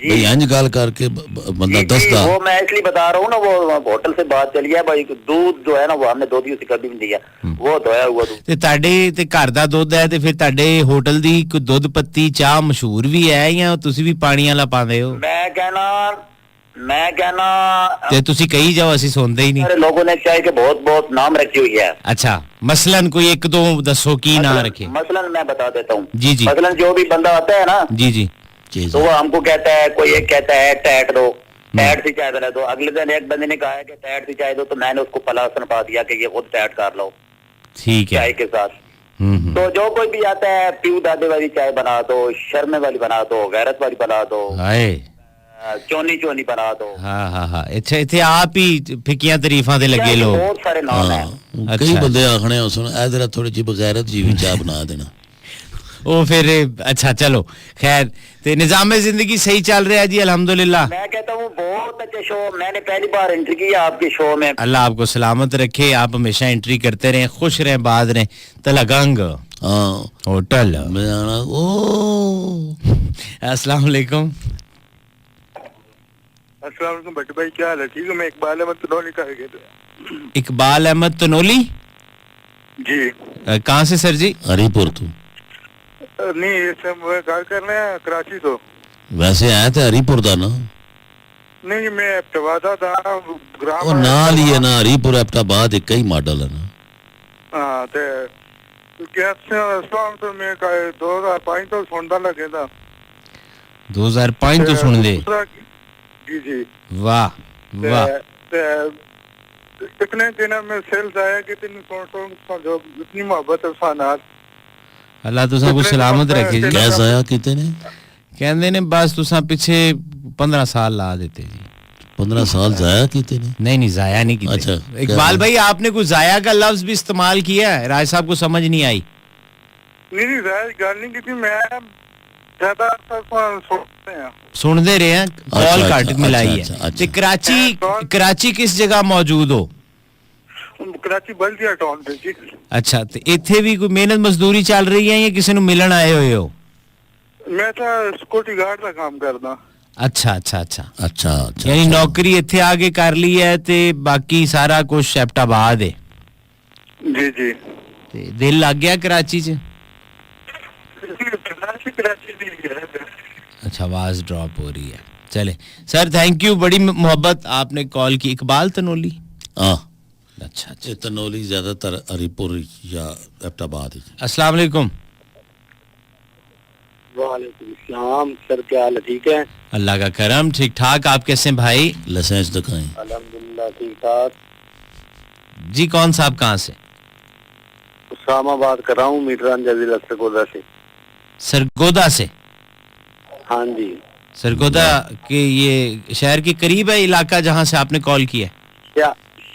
भाई, इंज गल करके बंदा जी, दसदा। वो मैं इसलिए बता रहा हूँ ना, वो होटल से बात चली है भाई। दूध जो है ना वो हमने दोधी उसे कभी नहीं दिया, वो धोया हुआ दूध। ਤੇ ਤੁਹਾਡੇ ਤੇ ਘਰ ਦਾ ਦੁੱਧ ਹੈ ਤੇ ਫਿਰ ਤੁਹਾਡੇ ਹੋਟਲ ਦੀ ਕੋਈ ਦੁੱਧ ਪੱਤੀ ਚਾਹ ਮਸ਼ਹੂਰ ਵੀ ਹੈ ਜਾਂ ਤੁਸੀਂ ਵੀ ਪਾਣੀ ਵਾਲਾ ਪਾਉਂਦੇ ਹੋ? मैं कहना ਤੇ ਤੁਸੀਂ ਕਹੀ ਜਾਓ, ਅਸੀਂ ਸੁਣਦੇ ਹੀ ਨਹੀਂ। सारे लोगों ने चाय के बहुत बहुत नाम रखी हुई है। अच्छा मसलन कोई एक दो दसो की ना रखे? मसलन मैं बता देता हूँ। जी जी मसलन जो भी बंदा आता है ना, जी जी चीज तो वो हमको कहता है, कोई एक कहता है टैट दो, टैट सी चाय बना दो। अगले दिन एक बंदे ने कहा है कि टैट सी चाय दो, तो मैंने उसको पलासन पा दिया कि ये खुद टैट कर लो ठीक है। चाय के साथ। तो जो कोई भी आता है, पीऊ दादे वाली चाय बना दो, शर्मे वाली बना दो, गैरत वाली बना दो, हाय चोनी चोनी बना दो। हाँ हाँ हाँ अच्छा इतने आप ही फिकियां तारीफां दे लगे चाय के लोग। बहुत सारे नाम है। हाँ, कई बंदे आखने सुन इधर थोड़ी जी बगैरत जी भी चाह बना देना। ओ फिर अच्छा चलो खैर, ते निजाम जिंदगी सही चल रहा है जी अल्हम्दुलिल्लाह? मैं कहता हूँ बहुत अच्छे शो। मैंने पहली बार एंट्री की आपके शो में। अल्लाह आपको सलामत रखे, आप हमेशा एंट्री करते रहें, खुश रहें, बाद रहें। तलगंग हाँ होटल। मैं आना ओ अस्सलाम वालेकुम। अस्सलाम वालेकुम भट्ट भाई, क्या हाल है? ठीक है, मैं इकबाल अहमद तनोली का इकबाल अहमद तनोली जी। कहाँ से सर जी? हरीपुर तू नहीं ये सब गल कर रहे हैं कराची तो। वैसे आया तो हरीपुर दा ना? नहीं मैं एबटाबाद था ग्राम। ਉਹ ਨਾਲ ਹੀ ਹੈ ਨਾ ਹਰੀਪੁਰ ਐਬਟਾਬਾਦ ਇੱਕ ਹੀ ਮਾਡਲ ਹੈ ਨਾ। हाँ ते क्या अस्सलाम तो मैं 2005 तो सुनदा लगे था। 2005 तो सुन दे। जी जी वाह वाह। कितने दिन में सेल्स आया, कितनी फोटो जो इतनी मोहब्बत है सानात। अल्लाह तुसा को सलामत रखे जी। गैस आया कितने ने? कहंदे ने बस तुसा पीछे 15 साल ला देते जी। 15 साल जाया कितने ने? नहीं जाया नहीं किया। अच्छा, इकबाल भाई आपने कुछ जाया का लफ्ज भी इस्तेमाल किया है, राय साहब को समझ नहीं आई? नहीं जायज गल नहीं की, मैं ज्यादा सुनते हैं। सुनते रहे हैं, कॉल अच्छा, घट मिलाई है। अच्छा। ते कराची किस जगह मौजूद हो? कराची बल्दिया टाउन पे जी। अच्छा ते इथे भी कोई मेहनत मजदूरी चल रही है या किसी नु मिलन आए हुए हो? मैं तो सिक्योरिटी गार्ड का काम करदा। अच्छा अच्छा अच्छा अच्छा अच्छा यानी नौकरी इथे आगे कर ली है ते बाकी सारा कुछ एबटाबाद है। जी जी ते दिल लग गया कराची च? कराची दी है। अच्छा आवाज ड्रॉप हो रही है। चले सर थैंक यू, बड़ी मोहब्बत आपने कॉल की। इकबाल तनोली? हाँ अच्छा अच्छा। ये तनोली ज्यादातर हरीपुर या एबटाबाद है। अस्सलाम वालेकुम। वालेकुम सलाम सर, क्या हाल है? ठीक है अल्लाह का करम, ठीक ठाक। आप कैसे हैं भाई? लाइसेंस दिखाएं। अल्हम्दुलिल्लाह ठीक ठाक। जी कौन साहब कहाँ से? उस्मानाबाद कर रहा हूँ, मीटरान जजीरा सरगोदा से। सरगोदा से? हाँ जी। सरगोदा के ये शहर के करीब है इलाका जहाँ से आपने कॉल किया?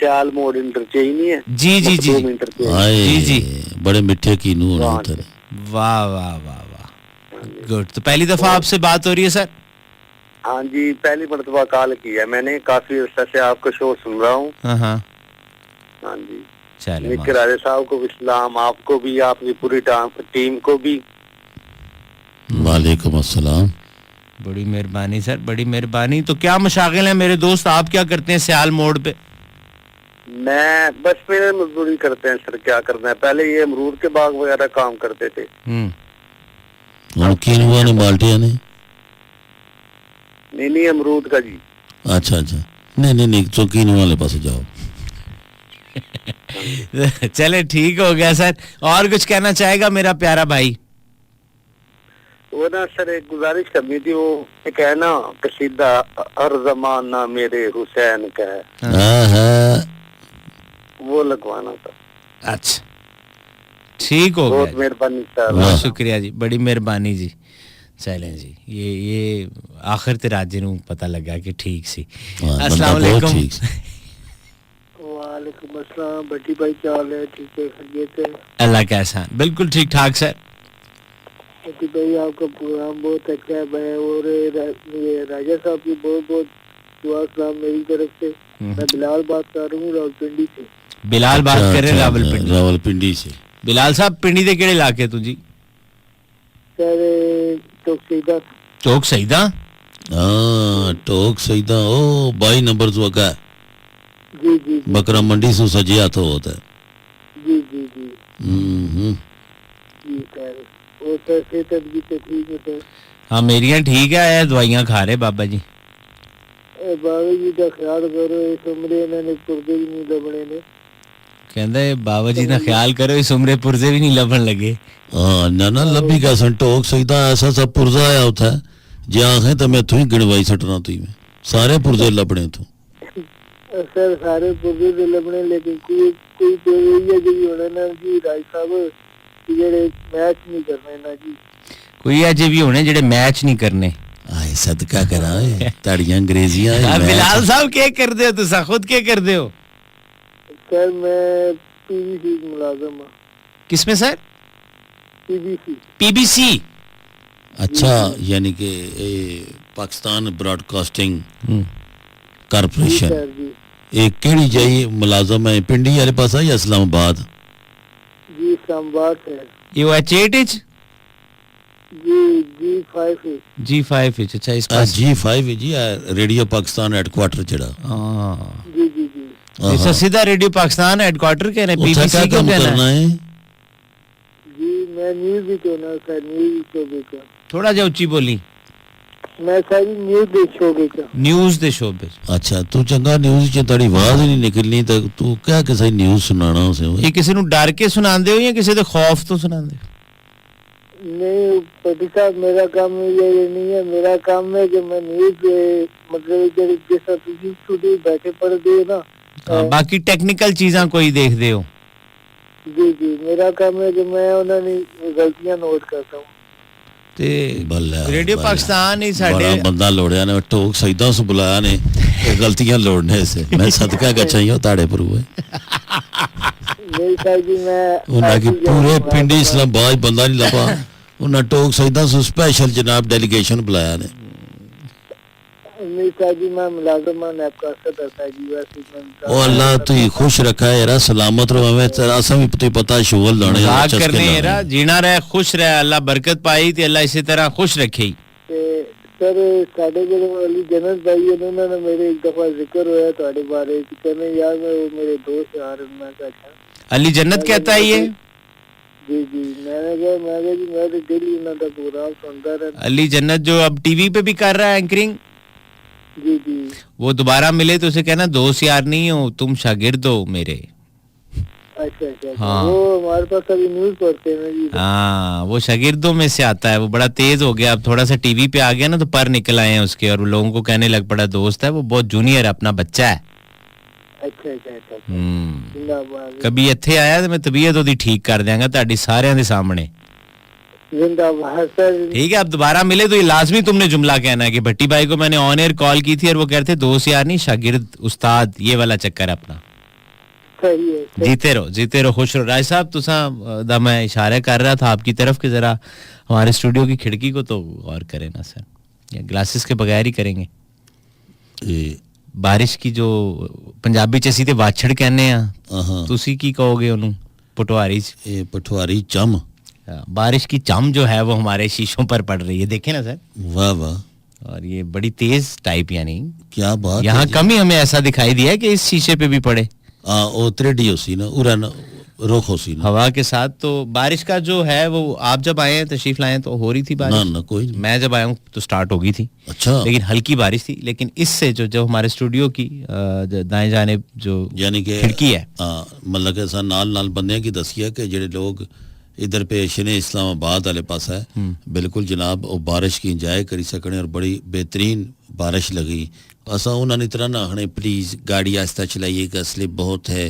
सियाल मोड़ इंटरचेंज नहीं है? जी जी जी 2 इंटरचेंज। आए जी, जी। बड़े मिठे कीनू होने वाह। तेरे। वाह वाह वाह वाह गुड। तो पहली दफा आपसे बात हो रही है सर? हाँ जी, पहली मरतबा कॉल किया है मैंने, काफी अर्सा से आपका शो सुन रहा हूँ। हाँ हाँ हाँ जी, चले निक राजे साहब को भी सलाम, आपको भी, आपकी पूरी टीम को भी। वालेकुम अस्सलाम। बड़ी मेहरबानी सर, बड़ी मेहरबानी। तो क्या मशागिल है मेरे दोस्त, आप क्या करते हैं सियाल मोड़ पे? मैं बस मेरे मजदूरी करते हैं सर, क्या करना है। पहले ये अमरूद के बाग वगैरह काम करते थे। ਹੁਣ कीनुआ ने बाल्टिया ने। नहीं अमरूद का जी। अच्छा अच्छा, नहीं तो कीनुआ वाले पास जाओ। चले ठीक हो गया सर। और कुछ कहना चाहेगा मेरा प्यारा भाई? वो ना सर एक गुजारिश करनी थी, वो एक है ना कसीदा, हर जमाना मेरे हुसैन का है, हाँ वो लगवाना था। अच्छा ठीक हो बहुत गया, मेहरबानी सर। बहुत शुक्रिया जी, बड़ी मेहरबानी जी। चलें जी, ये आखिर ते रात जी नूं पता लगा कि ठीक सी। अस्सलाम वालेकुम। वालेकुम अस्सलाम, बटी भाई क्या हाल है? ठीक है, खैरियत है? अल्लाह का एहसान, बिल्कुल ठीक ठाक सर। बटी भाई आपका प्रोग्राम बहुत अच्छा है भाई, और राजा साहब की बहुत बहुत दुआ सलाम मेरी तरफ से। मैं बिलाल बात कर रहा हूँ रावलपिंडी से। बिलाल बात कर रहे हैं रावलपिंडी। रावलपिंडी से। बिलाल साहब पिंडी दे केड़े इलाके तू जी? सर टोकसीदा। चौक सईदा। हाँ टोक सईदा, ओ 22 नंबर तो अगा जी जी बकरा मंडी से सजे हाथ होता है। जी जी जी हम्म। जी सर, वो सर सेहत भी तो ठीक है सर? हाँ मेरियां ठीक है, दवाइयां खा रहे बाबा जी। बाबा जी का ख्याल करो, इस उम्रे इन्होंने पुरजे भी नहीं दबने ने। कहंदा है बाबा जी ना ख्याल करो, इस उम्रे पुरजे भी नहीं लभन लगे। हाँ ना लभी का सन टोक सईदा ऐसा सब पुरजा आया होता है जे आखे तो मैं इथों ही गिणवाई सटना तुई में सारे पुरजे लभने तू। सर सारे पुरजे तो लबने, लेकिन कोई तो ये जी होना ना जी राज साहब, जेड़े मैच नहीं करने ना जी। कोई अजे भी होने जेड़े मैच नहीं करने। आए सदका करा ताड़ियां अंग्रेजियां। हाँ, बिलाल साहब क्या कर दे हो तुसा, खुद क्या कर दे हो? सर मैं पीबीसी मुलाजिम हूं। किसमें सर? पीबीसी। पीबीसी। अच्छा, यानी कि पाकिस्तान ब्रॉडकास्टिंग कारपोरेशन। सर जी एक केड़ी जाई मुलाजम है, पिंडी वाले पास या इस्लामाबाद? जी इस्लामाबाद है ये वो H8 जी। G5 है। G5 अच्छा इस पास। G5 जी रेडियो पाकिस्तान हेडक्वार्टर जड़ा। हाँ जी जी जी इसका सीधा रेडियो पाकिस्तान हेडक्वार्टर कहने पीबीसी क्यों कहना करना है? है? जी मैं न्यूज भी कहना सर, न्यूज शोबे का। थोड़ा जा ऊंची बोली। मैं सारी न्यूज दे शोबे का। न्यूज दे शोबे। अच्छा तू चंगा न्यूज़ च तेरी आवाज नहीं निकलनी तो तू क्या किसी न्यूज़ सुनाना उसे? ये किसी नु डर के सुनांदे हो या किसी दे खौफ तो सुनांदे हो? नहीं पति साहब, मेरा काम ये नहीं है। मेरा काम है कि मैं न्यूज मतलब जैसा तुझी स्टूडियो बैठे पढ़ दे ना। हाँ, बाकी टेक्निकल चीज़ां कोई देख दे हो? जी जी मेरा काम है कि मैं उन्होंने गलतियां नोट करता हूँ। ते बल्ले रेडियो पाकिस्तान ही बड़ा साडे बंदा लोड़िया ने टोक सईदा से बुलाया ने गलतियां लोड़ने से मैं सदका का चाहिए ताड़े पर हुए नहीं साहब जी मैं उन्हें कि पूरे पिंडी इस्लामाबाद बंदा नहीं लपा, उन्हें टोक सईदा से स्पेशल जनाब डेलीगेशन बुलाया ने। नहीं साहब जी मैं मुलाजिम हूं आपका सदर साहब जी। वैसे ओ अल्लाह तू खुश रखा है यार, सलामत रहो। हमें तेरा सब तुझे पता शुगल लाने मजाक करने यार, जीना रहे खुश रहे, अल्लाह बरकत पाई ते अल्लाह इसी तरह खुश रखे। सर साढ़े जो अली जन्नत भाई है उन्होंने मेरे एक दफा जिक्र होया तुम्हारे बारे में, कहने यार मेरे दोस्त यार। मैं कहा अली जन्नत कहता है ये? जी जी मैंने कहा जी मैं तो डेली उनका प्रोग्राम सुनता रहता। अली जन्नत जो अब टीवी पे भी कर रहा है एंकरिंग, जी जी वो दोबारा मिले तो उसे कहना दोस्त यार नहीं हो तुम शागिर्द हो मेरे। अच्छा अच्छा हाँ। वो हमारे पास अभी न्यूज पढ़ते हैं जी। हाँ वो शागिर्दों में से आता है, वो बड़ा तेज हो गया, अब थोड़ा सा टीवी पे आ गया ना तो पर निकल आए हैं उसके, और लोगों को कहने लग पड़ा दोस्त है, वो बहुत जूनियर अपना बच्चा है। अच्छा अच्छा अच्छा हम्म कभी इत्थे आया तो मैं तबीयत ओदी ठीक कर दियांगा ਤੁਹਾਡੀ ਸਾਰਿਆਂ ਦੇ सामने। जिंदाबाद सर। ठीक है, अब दोबारा मिले तो ये लाजमी तुमने जुमला कहना है कि भट्टी भाई को मैंने ऑन एयर कॉल की थी और वो कहते दोस्त यार नहीं शागिर्द उस्ताद, ये वाला चक्कर है अपना। सही है। जीते रहो खुश रहो। राय साहब तुसा दा मैं इशारा कर रहा था आपकी तरफ कि जरा हमारे स्टूडियो की खिड़की को तो गौर करें ना सर, या ग्लासेस के बगैर ही करेंगे। बारिश की जो पंजाबी च ਅਸੀਂ ਤੇ ਵਾਛੜ ਕਹਿੰਦੇ ਆ, ਤੁਸੀਂ ਕੀ ਕਹੋਗੇ ਉਹਨੂੰ पटवारी ये पटवारी चम। बारिश की चम जो है वो हमारे शीशों पर पड़ रही है, देखे ना सर। वाह वाह, और ये बड़ी तेज टाइप, यानी क्या बात यहाँ कम ही हमें ऐसा दिखाई दिया है कि इस शीशे पे भी पड़े। ओ त्रेडी होसी ना उरा रुख होसी ना हवा के साथ। तो बारिश का जो है वो आप जब आए तशरीफ लाए तो हो रही थी बारिश? ना कोई नहीं। मैं जब आया हूँ तो स्टार्ट हो गई थी। अच्छा। लेकिन हल्की बारिश थी। लेकिन इससे जो हमारे स्टूडियो की दाएं जाने जो यानी कि खिड़की है, मतलब के साथ नाल बंदे की दसिया कि जेडे लोग इधर पेश ने इस्लामाबाद वाले पास है, बिल्कुल जनाब वो बारिश की इंजॉय करी सकने और बड़ी बेहतरीन बारिश लगी। असा उन्होंने इतना ना हने प्लीज गाड़ी आहिस्ता चलाइएगा, स्लिप बहुत है,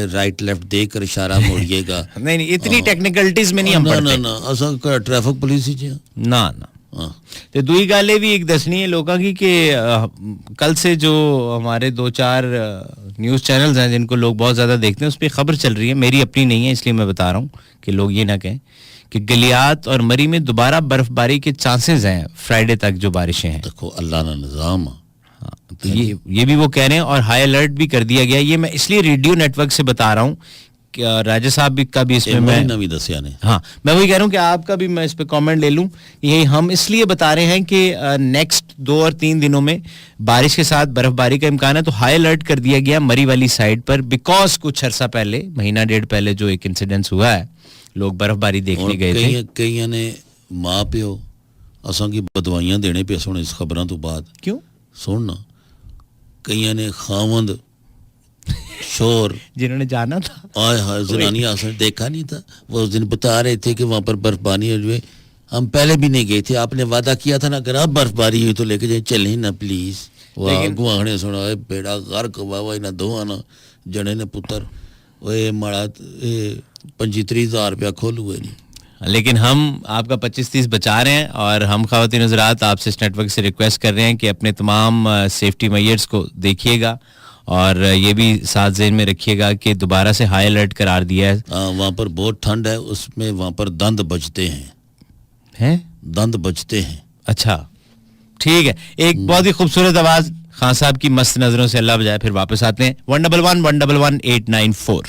राइट लेफ्ट देकर इशारा मोड़िएगा। नहीं इतनी टेक्निकलिटीज में नहीं हम पढ़ते। ना असा ट्रैफिक पुलिस ही ना तो दूई गल भी एक दसनी है लोगों की कि कल से जो हमारे 2-4 न्यूज़ चैनल्स हैं जिनको लोग बहुत ज़्यादा देखते हैं उस पर खबर चल रही है, मेरी अपनी नहीं है इसलिए मैं बता रहा हूँ कि लोग ये ना कहें, कि गलियात और मरी में दोबारा बर्फबारी के चांसेस हैं फ्राइडे तक जो बारिशें हैं। देखो अल्लाह का निज़ाम। तो ये भी वो कह रहे हैं और हाई अलर्ट भी कर दिया गया। ये मैं इसलिए रेडियो नेटवर्क से बता रहा हूँ कि राजा साहब भी का भी इसमें मैं नवी दसिया ने, हाँ मैं वही कह रहा हूँ कि आपका भी मैं इस पे कमेंट ले लूँ। ये हम इसलिए बता रहे हैं कि नेक्स्ट 2 और 3 दिनों में बारिश के साथ बर्फबारी का इम्कान है। तो हाई अलर्ट कर दिया गया मरी वाली साइड पर, बिकॉज कुछ अर्सा पहले, महीना डेढ़ पहले जो एक इंसिडेंस हुआ है, लोग बर्फबारी देखने गए थे। कई ने माँ प्यो असा की बदवाइयां देने पे सुन इस खबरों तो बाद। क्यों सुनना, कई ने खावंद शोर जिन्होंने जाना था, आय हाय जनानी आसन देखा नहीं था, वो उस दिन बता रहे थे कि वहाँ पर बर्फबारी हुई। हम पहले भी नहीं गए थे, आपने वादा किया था ना अगर आप बर्फबारी हुई तो लेके जाए, चले ना प्लीज। वाह गुआने सुना बेड़ा गर्क वावा ना दो आना जने ने पुत्र वो माड़ा 25-30 रुपया खोल हुए नहीं। लेकिन हम आपका 25-30 बचा रहे हैं और हम ख़वातीन हज़रात आपसे इस नेटवर्क से रिक्वेस्ट कर रहे हैं कि अपने तमाम सेफ्टी मेजर्स को देखिएगा और ये भी साथ ज़हन में रखिएगा कि दोबारा से हाई अलर्ट करार दिया है। वहाँ पर बहुत ठंड है, उसमें वहाँ पर दंद बजते हैं दंद बजते हैं। अच्छा ठीक है, एक बहुत ही खूबसूरत आवाज़ खान साहब की मस्त नज़रों से अल्लाह बजाए, फिर वापस आते हैं 111-111-894।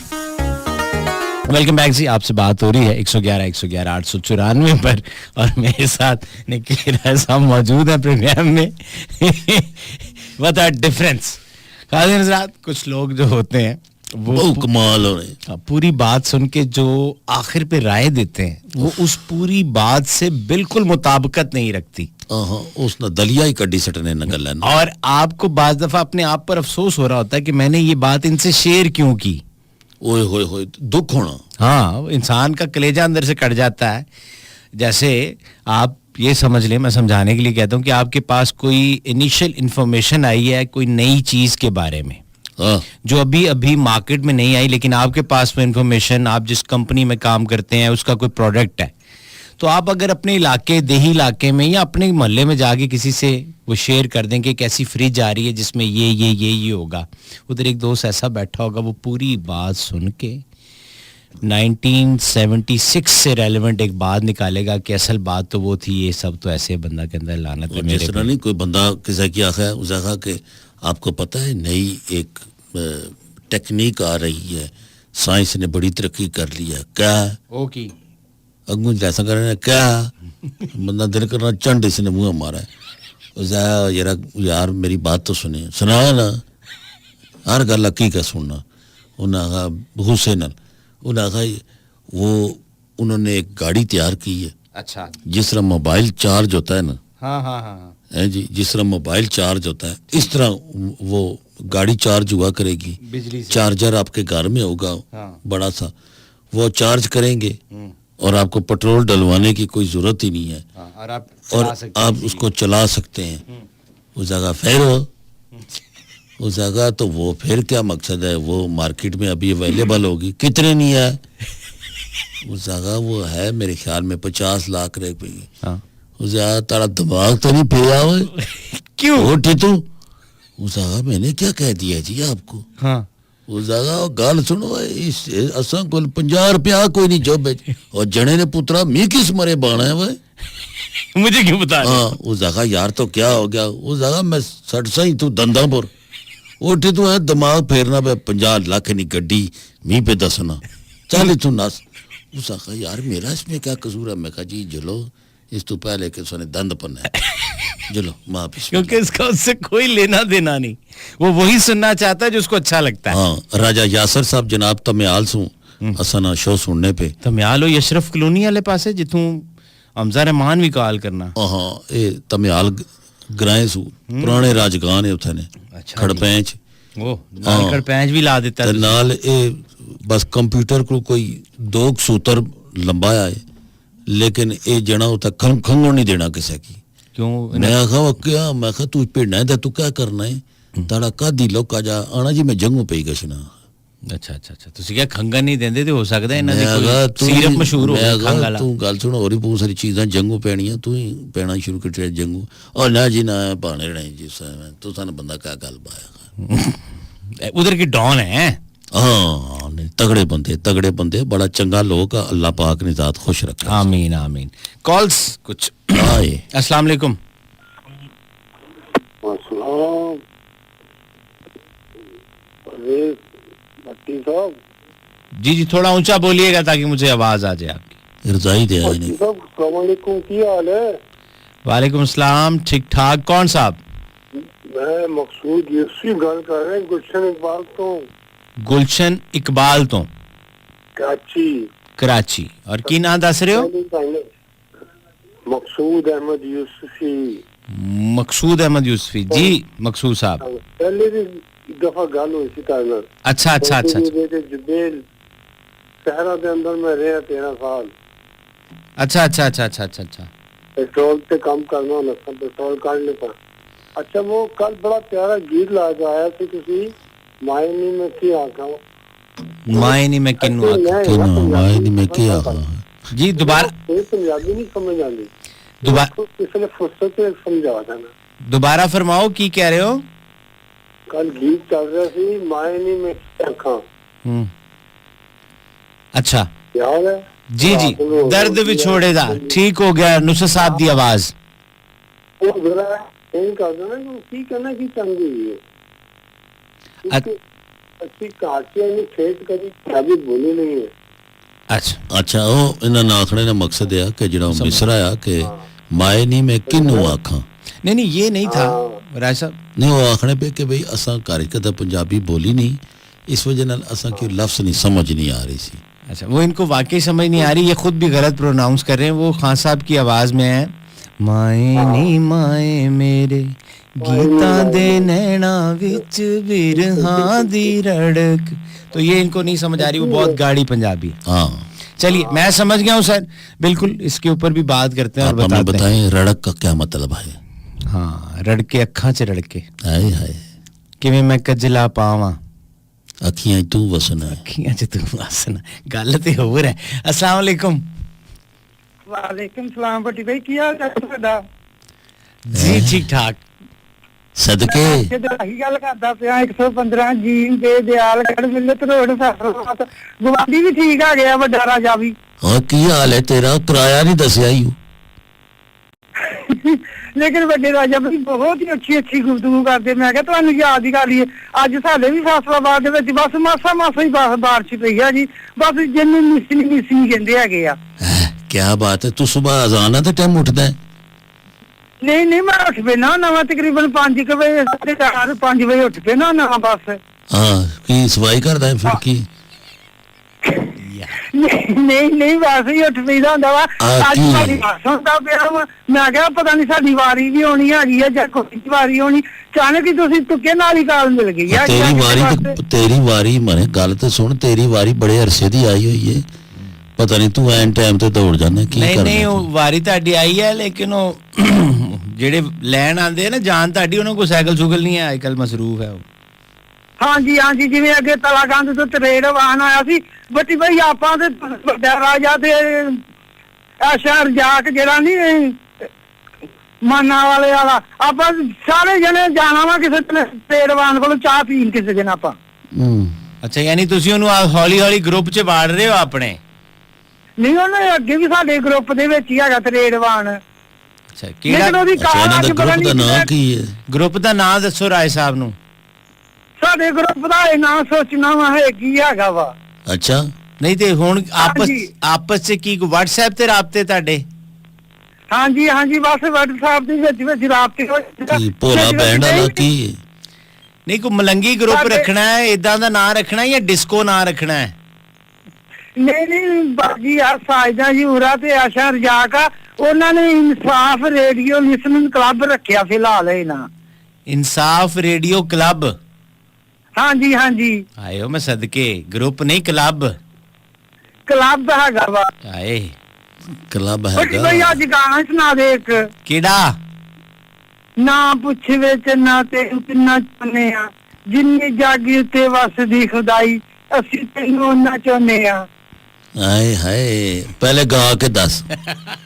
वेलकम बैक जी, आपसे बात हो रही है 111-111-894 पर और मेरे साथ निखिल साहब मौजूद है प्रोग्राम में। What a difference. कुछ लोग जो होते हैं वो कमाल हो रहे, पूरी बात सुन के जो आखिर पे राय देते हैं वो उस पूरी बात से बिल्कुल मुताबिकत नहीं रखती। उसने दलिया ही कड्डी सटने नकल है। और आपको बाज दफा अपने आप पर अफसोस हो रहा होता है कि मैंने ये बात इनसे शेयर क्यों की। ओए होए होए, दुख होना। हाँ, इंसान का कलेजा अंदर से कट जाता है। जैसे आप ये समझ लें, मैं समझाने के लिए कहता हूँ कि आपके पास कोई इनिशियल इंफॉर्मेशन आई है कोई नई चीज के बारे में जो अभी अभी मार्केट में नहीं आई, लेकिन आपके पास वो इंफॉर्मेशन, आप जिस कंपनी में काम करते हैं उसका कोई प्रोडक्ट है, तो आप अगर अपने इलाके, देही इलाके में या अपने मोहल्ले में जाके किसी से वो शेयर कर दें कि एक ऐसी फ्रिज आ रही है जिसमें ये होगा, उधर एक दोस्त ऐसा बैठा होगा वो पूरी बात सुन के 1976 से रेलेवेंट एक बात निकालेगा कि असल बात तो वो थी, ये सब तो ऐसे बंदा के अंदर लानत है। मेरे नहीं कोई बंदा किसी की आखा है उसे कहा कि आपको पता है नई एक टेक्निक आ रही है, साइंस ने बड़ी तरक्की कर ली है। क्या ओके अगू जैसा कर रहे क्या बंदा दिल करना चंड इसने मुँह मारा है। जरा यार मेरी बात तो सुना ना, हर गल हकी का सुनना। उन्हें कहा गुस्से न, उन्हें कहा वो उन्होंने एक गाड़ी तैयार की है। अच्छा, जिस तरह मोबाइल चार्ज होता है ना, हाँ है जी, जिस तरह मोबाइल चार्ज होता है इस तरह वो गाड़ी चार्ज हुआ करेगी, बिजली से। चार्जर आपके घर में होगा, बड़ा सा, वो चार्ज करेंगे और आपको पेट्रोल डलवाने की कोई जरूरत ही नहीं है, और आप उसको चला सकते हैं उस जगह। फिर उस जगह तो वो फिर क्या मकसद है, वो मार्केट में अभी अवेलेबल होगी, कितने नहीं है उस जगह, वो है मेरे ख्याल में 50 लाख रुपए। उस जगह तारा दिमाग तो नहीं फिरा हुआ क्यों उठी तू? उस जगह मैंने क्या कह दिया जी आपको? उस जगह गल सुनो इस असां कोल 50 रुपया कोई नहीं जोबे और जने ने पुत्रा मी किस मरे बाना है वे मुझे क्यों बता रहे? हाँ उस जगह यार तो क्या हो गया उस जगह मैं सट सही तू दंदापुर उठी तू है दिमाग फेरना पे 50 लाख नहीं गड्डी मी पे दसना चल तू नस उस जगह यार मेरा इसमें क्या कसूर है मैं कहा जी जलो इस तो पहले के सोने दंद पन्ने चलो माफी क्योंकि इसका उससे कोई लेना देना नहीं, वो वही सुनना चाहता है जो उसको अच्छा लगता है। हाँ राजा यासर साहब जनाब तम्याल सू असा ना शो सुनने पे तम्याल हो यशरफ कलोनी वाले पासे जिथों हमजा रहमान भी कॉल करना। हाँ ये तम्याल ग्राए सू पुराने राजगान है उथे ने अच्छा खड़पैंच वो नाल पैंच भी ला देता ते है। नाल ए बस कंप्यूटर को कोई 2 सूत्र लंबाया है लेकिन ये जना उते खंगो नहीं देना किसी की। क्यों? मैं आखा क्या मैं आखा तू भिड़ना है तू क्या करना है ताड़ा कादी लोका जा आना जी मैं जंगू पई गशना। अच्छा अच्छा अच्छा ਤੁਸੀਂ ਕਿਹਾ ਖੰਗਾ ਨਹੀਂ ਦਿੰਦੇ ਤੇ ਹੋ ਸਕਦਾ ਇਹਨਾਂ मैं ਦੀ आखा ਕੋਈ ਸੀਰਪ ਮਸ਼ਹੂਰ ਹੋ मैं ਗਈ आखा ਖੰਗ ਵਾਲਾ। तू गल सुन और भी बहुत सारी चीज़ां जंगू पैणियां तू ही पैना शुरू कर जंगू और ना जी ना भाने रहने जी तू सन बंदा क्या गल पाया उधर की डॉन है। हाँ नहीं, तगड़े बंदे बड़ा चंगा लोग अल्लाह पाक ने ज़ात खुश रखा। आमीन आमीन। कॉल्स कुछ आए अस्सलाम वालेकुम। अरे भट्टी साहब, जी जी थोड़ा ऊंचा बोलिएगा ताकि मुझे आवाज आ जाए आपकी। रजाई दे आए भट्टी नहीं साहब अस्सलाम वालेकुम, की हाल है? वालेकुम सलाम ठीक ठाक। कौन साहब? मैं मकसूद यूसुफी गल कर रहा गुलशन इकबाल तो गुलशन इकबाल तो कराची। कराची। और की नाम दस रहे हो? मकसूद अहमद यूसुफी। मकसूद अहमद यूसुफी जी। मकसूद साहब पहले भी दफा गल हुई सी तार नाल। अच्छा अच्छा अच्छा अच्छा बेटे जुबेल शहरा दे अंदर में रहा 13 साल। अच्छा अच्छा अच्छा अच्छा अच्छा अच्छा पेट्रोल पे काम करना होना था, पेट्रोल काट लेता। अच्छा वो कल बड़ा प्यारा गीत ला के आया सी तुसी मायनी में की आखा माए नहीं मैं किन्नू आखा। किन्नू माए नहीं मैं क्या आखा। जी दोबारा पंजाबी नहीं समझ आती, दोबारा इसलिए फुर्सत से समझा देना। दोबारा फरमाओ की कह रहे हो? कल गीत चल रहा सी मायनी में की आखा। अच्छा याद है? जी जी दर्द विछोड़े दा ठीक हो गया नुसरत साहब दी आवाज। वो जरा यही कर देना कि की कहना की चंगी है अच्छी कहाची ने ठेठ करी पंजाबी बोली नहीं है। अच्छा अच्छा वो इन्हें नाखने ने मकसद है कि जरा मिसरा आ कि माए नहीं मैं किन्नू आखा। नहीं नहीं ये नहीं था राज साहब। नहीं वो आखने पे कि भाई असा घर कदा पंजाबी बोली नहीं इस वजह नाल असा की लफ्ज नहीं समझ नहीं आ रही सी। अच्छा वो इनको वाकई समझ नहीं आ रही, ये खुद भी गलत प्रोनाउंस कर रहे हैं। वो खान साहब की आवाज में है माए नी माए मेरे गीता दे नैना विच बिरहां दी रड़क, तो ये इनको नहीं समझ आ रही, वो बहुत गाड़ी पंजाबी। हाँ चलिए मैं समझ गया हूँ सर, बिल्कुल इसके ऊपर भी बात करते हैं और आप हमें बताते हैं। बताएं रड़क का क्या मतलब है? हाँ रड़के अखा च रड़के हाय हाय किवें मैं कजला पावां अखियां तू वसना अखियां च तू वसना, गल ते होर है। अस्सलाम वालेकुम। वालेकुम सलाम भट्टी भाई की हाल है ਤੁਹਾਡਾ? जी ठीक ठाक सदके ਜਦੋਂ ਆਹੀ ਗੱਲ ਕਰਦਾ ਪਿਆ 115 ਜੀ ਦੇ ਦਿਆਲ ਖੜ ਮਿਲਤ ਰੋਡ ਫਸਲਾਤ ਗਵਾਂਢੀ ਵੀ ਠੀਕ ਆ ਗਿਆ ਵੱਡਾ ਰਾਜਾ ਵੀ। और की हाल है तेरा किराया नहीं दसिया ही ਲੇਕਿਨ ਵੱਡੇ ਰਾਜਾ ਵੀ ਬਹੁਤ ਹੀ ਅੱਛੀ ਗੁਫ਼ਤਗੂ ਕਰਦੇ। ਮੈਂ ਕਿਹਾ ਤੁਹਾਨੂੰ ਯਾਦ ਹੀ ਕਰ ਲਈਏ, ਅੱਜ ਸਾਡੇ ਵੀ ਫੈਸਲਾਬਾਦ ਦੇ ਵਿੱਚ ਬਸ ਮਾਸਾ ਹੀ ਬਾਰਿਸ਼ ਪਈ ਆ ਜੀ, ਬਸ ਜਿਹਨੂੰ ਮਿਸੀ ਕਹਿੰਦੇ ਹੈਗੇ ਆ। क्या बात है तू सुबह अजाना तो टाइम उठता है? ਨਹੀਂ ਮੈਂ ਉੱਠ ਪੈਣਾ ਨਵਾਂ ਤਕਰੀਬਨ 5 ਵਜੇ 4:30 5 ਵਜੇ ਉੱਠ ਪੈਣਾ ਨਵਾਂ ਬਸ। हाँ की सफाई करता है फिर की ਨਹੀਂ ਬਸ ਹੀ ਉੱਠ ਪੈਦਾ ਹੁੰਦਾ ਵਾ। ਅੱਜ ਕੀ? ਸਾਡੀ ਬੱਸ ਹੁੰਦਾ ਪਿਆ ਵਾ, ਮੈਂ ਕਿਹਾ ਪਤਾ ਨਹੀਂ ਸਾਡੀ ਵਾਰੀ ਵੀ ਹੋਣੀ ਹੈਗੀ ਆ ਜਾਂ ਕੋਈ ਵਾਰੀ ਹੋਣੀ, ਅਚਾਨਕ ਹੀ ਤੁਸੀਂ ਤੁੱਕੇ ਨਾਲ ਹੀ ਕਾਲ ਮਿਲ ਗਈ ਆ। तेरी वारी मने गल तो सुन तेरी वारी बड़े अरसे दी आई हुई है, पता नहीं तू एन टाइम ते दौड़ जाना की नहीं करना नहीं वो वारी ਤੁਹਾਡੀ ਆਈ ਹੈ, ਲੇਕਿन ਉਹ ਜਿਹੜੇ ਲੈਣ ਆਂਦੇ ਆ ਨਾ ਜਾਨ ਤੁਹਾਡੀ, ਉਹਨਾਂ ਕੋਲ ਸਾਈਕਲ ਸੁਗਲ ਨਹੀਂ ਹੈ, ਅੱਜਕੱਲ ਮਸਰੂਫ ਹੈ ਉਹ। ਹਾਂਜੀ ਜਿਵੇਂ ਅੱਗੇ ਤਲਾਗੰਦ ਤੋਂ ਤਰੇੜ ਵਾਹਨ ਆਇਆ ਸੀ ਬੱਟੀ ਭਾਈ, ਆਪਾਂ ਤੇ ਵੱਡਾ ਰਾਜਾ ਤੇ ਸ਼ਹਿਰ ਜਾ ਕੇ ਜਿਹੜਾ ਨਹੀਂ ਮਾਨਾ ਵਾਲੇ ਵਾਲਾ, ਆਪਾਂ ਸਾਰੇ ਜਣੇ ਜਾਣਾ ਵਾ ਕਿਸੇ ਤਰੇੜ ਵਾਹਨ ਕੋਲ ਚਾਹ ਪੀਣ ਕਿਸੇ ਦਿਨ ਆਪਾਂ। ਅੱਛਾ ਯਾਨੀ ਤੁਸੀਂ ਉਹਨੂੰ ਹੌਲੀ ਹੌਲੀ ਗਰੁੱਪ 'ਚ ਵਾੜ ਰਹੇ ਹੋ ਆਪਣੇ? ਨਹੀਂ ਉਹਨੇ ਅੱਗੇ ਵੀ ਸਾਡੇ ਗਰੁੱਪ ਦੇ ਵਿੱਚ ਹੀ ਹੈਗਾ ਤਰੇੜਵਾਨ। ਅੱਛਾ ਲੇਕਿਨ ਕਿਹੜਾ ਉਹਦੀ ਅੱਛਾ ਕਾਰ ਇਹਨਾਂ ਅੱਜ ਦਾ ਪਤਾ ਗਰੁੱਪ ਦਾ ਨਹੀਂ ਨਾਂ ਕੀ ਹੈ? ਗਰੁੱਪ ਦਾ ਨਾਂ ਦੱਸੋ ਰਾਏ ਸਾਹਿਬ ਨੂੰ। ਸਾਡੇ ਗਰੁੱਪ ਦਾ ਇਹ ਨਾਂ ਸੋਚਣਾ ਵਾ ਹੈ ਕੀ ਹੈਗਾ ਵਾ। ਅੱਛਾ ਨਹੀਂ ਤੇ ਹੁਣ ਹਾਂਜੀ। ਆਪਸ 'ਚ ਕੀ WhatsApp ਤੇ ਰਾਬਤੇ ਤੁਹਾਡੇ? ਹਾਂਜੀ ਬਸ WhatsApp ਦੇ ਵਿੱਚ ਰਾਬਤੇ ਹੋ ਕੀ ਭੋਲਾ ਬੈਂਡ ਵਾਲਾ ਕੀ ਹੈ? ਨਹੀਂ ਕੋਈ ਮਲੰਗੀ ਗਰੁੱਪ ਸਾਡੇ- ਰੱਖਣਾ ਹੈ, ਇਦਾਂ ਦਾ ਨਾਂ ਰੱਖਣਾ ਹੈ ਜਾਂ ਡਿਸਕੋ ਨਾਂ ਰੱਖਣਾ ਹੈ? ਨਹੀਂ ਬਾਜੀ ਆ ਸਾਜਦਾ ਜੀ ਉਰਾ ਤੇ ਆਸ਼ਾ ਰਜਾਕ ਆ, ਉਹਨਾਂ ਨੇ ਇਨਸਾਫ ਰੇਡੀਓ ਲਿਸਨਿੰਗ ਕਲੱਬ ਰੱਖਿਆ ਫਿਲਹਾਲ ਇਹ ਨਾ। ਇਨਸਾਫ ਰੇਡੀਓ ਕਲੱਬ। ਹਾਂਜੀ ਆਇਓ ਮੈਂ ਸਦਕੇ, ਗਰੁੱਪ ਨਹੀਂ ਕਲੱਬ। ਕਲੱਬ ਹੈਗਾ ਵਾ। ਆਏ ਕਲੱਬ ਬਈ ਹੈਗਾ। ਅੱਜ ਗਾਣਾ ਸੁਣਾ ਦੇ ਇੱਕ। ਕਿਹੜਾ? ਨਾ ਪੁੱਛ ਵਿੱਚ ਨਾ ਤੈਨੂੰ ਕਿੰਨਾ ਚਾਹੁੰਦੇ ਆ, ਜਿੰਨੀ ਜਾਗੀ ਉੱਤੇ ਵਸਦੀ ਖੁਦਾਈ, ਅਸੀਂ ਤੈਨੂੰ ਉਹਨਾਂ ਚਾਹੁੰਦੇ ਆ। ਹਾਏ ਹਾਏ ਪਹਿਲੇ ਗਾ ਕੇ ਦੱਸ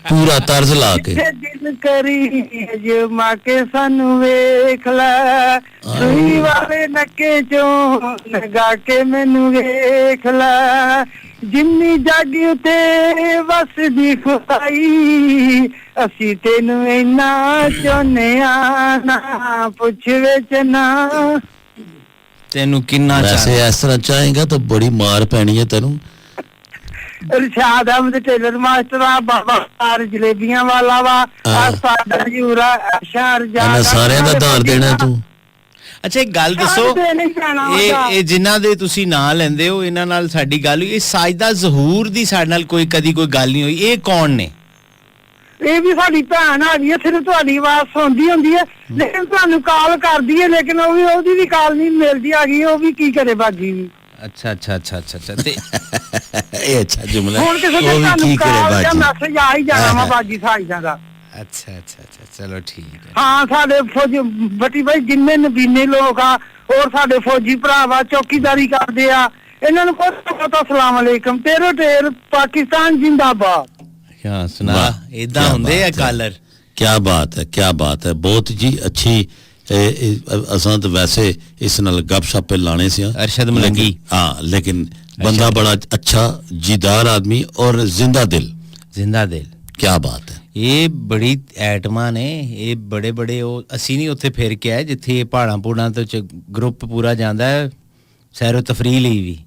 ਪੂਰਾ ਤਰਜ਼ ਲਾ ਕੇ। ਦਿਲ ਕਰੀ ਅਜਮਾ ਕੇ ਸਾਨੂੰ ਵੇਖ ਲੈ, ਸੂਈ ਵਾਲੇ ਨੱਕੇ ਚੋਂ ਲਗਾ ਕੇ ਮੈਨੂੰ ਵੇਖ ਲੈ, ਜਿੰਨੀ ਜਾਗੀ ਉਤੇ ਵਸਦੀ ਖੁਦਾਈ, ਅਸੀਂ ਤੈਨੂੰ ਇੰਨਾ ਚਾਹੁੰਦੇ ਆ, ਨਾ ਪੁੱਛ ਵਿੱਚ ਨਾ। ਤੈਨੂੰ ਕਿੰਨਾ ਵੈਸੇ ਇਸ ਤਰ੍ਹਾਂ ਚਾਹੇਗਾ ਤਾਂ ਬੜੀ ਮਾਰ ਪੈਣੀ ਹੈ ਤੈਨੂੰ। ਇਰਸ਼ਾਦ ਅਹਿਮਦ ਟੇਲਰ ਮਾਸਟਰ ਆ, ਬਾਬਾ ਸਾਰ ਜਲੇਬੀਆਂ ਵਾਲਾ ਵਾ, ਆ ਸਾਡਾ ਜੂਰਾ ਅਸ਼ਾਰ ਜਾ। ਇਹਨਾਂ ਸਾਰਿਆਂ ਦਾ ਧਾਰ ਦੇਣਾ ਤੂੰ। ਅੱਛਾ ਇੱਕ ਗੱਲ ਦੱਸੋ, ਇਹ ਜਿਨ੍ਹਾਂ ਦੇ ਤੁਸੀਂ ਨਾਂ ਲੈਂਦੇ ਹੋ ਇਹਨਾਂ ਨਾਲ ਸਾਡੀ ਗੱਲ ਹੋਈ, ਇਹ ਸਾਜਦਾ ਜ਼ਹੂਰ ਦੀ ਸਾਡੇ ਨਾਲ ਕਦੀ ਕੋਈ ਗੱਲ ਨਹੀਂ ਹੋਈ, ਇਹ ਕੌਣ ਨੇ? ਇਹ ਵੀ ਸਾਡੀ ਭੈਣ ਆ ਗਈ ਹੈ, ਸਿਰਫ ਤੁਹਾਡੀ ਆਵਾਜ਼ ਸੁਣਦੀ ਹੁੰਦੀ ਹੈ, ਲੇਕਿਨ ਤੁਹਾਨੂੰ ਕਾਲ ਕਰਦੀ ਹੈ, ਲੇਕਿਨ ਉਹਦੀ ਵੀ ਕਾਲ ਨਹੀਂ ਮਿਲਦੀ ਆ ਗਈ, ਉਹ ਵੀ ਕੀ ਕਰੇ ਬਾਜੀ ਵੀ। ਅੱਛਾ ਤੇ ਇਹ ਅੱਛਾ ਜੁਮਲਾ। ਹੁਣ ਕਿਸੇ ਉਹ ਦੇ ਵੀ ਤੁਹਾਨੂੰ ਕੀ ਕਰੇ ਕਾਲ ਜਾਂ ਬਾਜੀ। ਮੈਸੇਜ ਆ ਹੀ ਜਾਣਾ ਵਾ ਬਾਜੀ ਸਾਈਦਾਂ ਦਾ। ਅੱਛਾ ਚਲੋ ਠੀਕ ਹੈ। ਹਾਂ ਸਾਡੇ ਫੌਜੀ ਬੱਟੀ ਬਾਈ ਜਿੰਨੇ ਨਬੀਨੇ ਲੋਕ ਆ, ਹੋਰ ਸਾਡੇ ਫੌਜੀ ਭਰਾ ਵਾ, ਚੌਕੀਦਾਰੀ ਕਰਦੇ ਆ, ਇਹਨਾਂ ਨੂੰ ਬਹੁਤ ਅਸਲਾਮ ਅਲੈਕਮ। ਤੇਰੋ ਢੇਰ ਪਾਕਿਸਤਾਨ ਜਿੰਦਾਬਾਦ। ਕਿਆ ਸੁਣਾ ਵਾਹ, ਇਦਾਂ ਕਿਆ ਹੁੰਦੇ ਆ ਬਾਤ ਹੈ। ਕਾਲਰ। क्या बात है बहुत जी अच्छी। असां तो वैसे इस नाल गपशप लाने से अरशद मलंगी। हाँ लेकिन बंदा बड़ा अच्छा जीदार आदमी और जिंदा दिल। क्या बात है। ਇਹ ਬੜੀ ਐਟਮਾਂ ਨੇ, ਇਹ ਬੜੇ ਉਹ ਅਸੀਂ ਨਹੀਂ ਉੱਥੇ ਫਿਰ ਕੇ ਆਏ ਜਿੱਥੇ ਪਹਾੜਾਂ ਪੂੜਾਂ ਤੋਂ ਗਰੁੱਪ ਪੂਰਾ ਜਾਂਦਾ ਹੈ ਸੈਰੋ ਤਫਰੀਹ ਲਈ ਵੀ।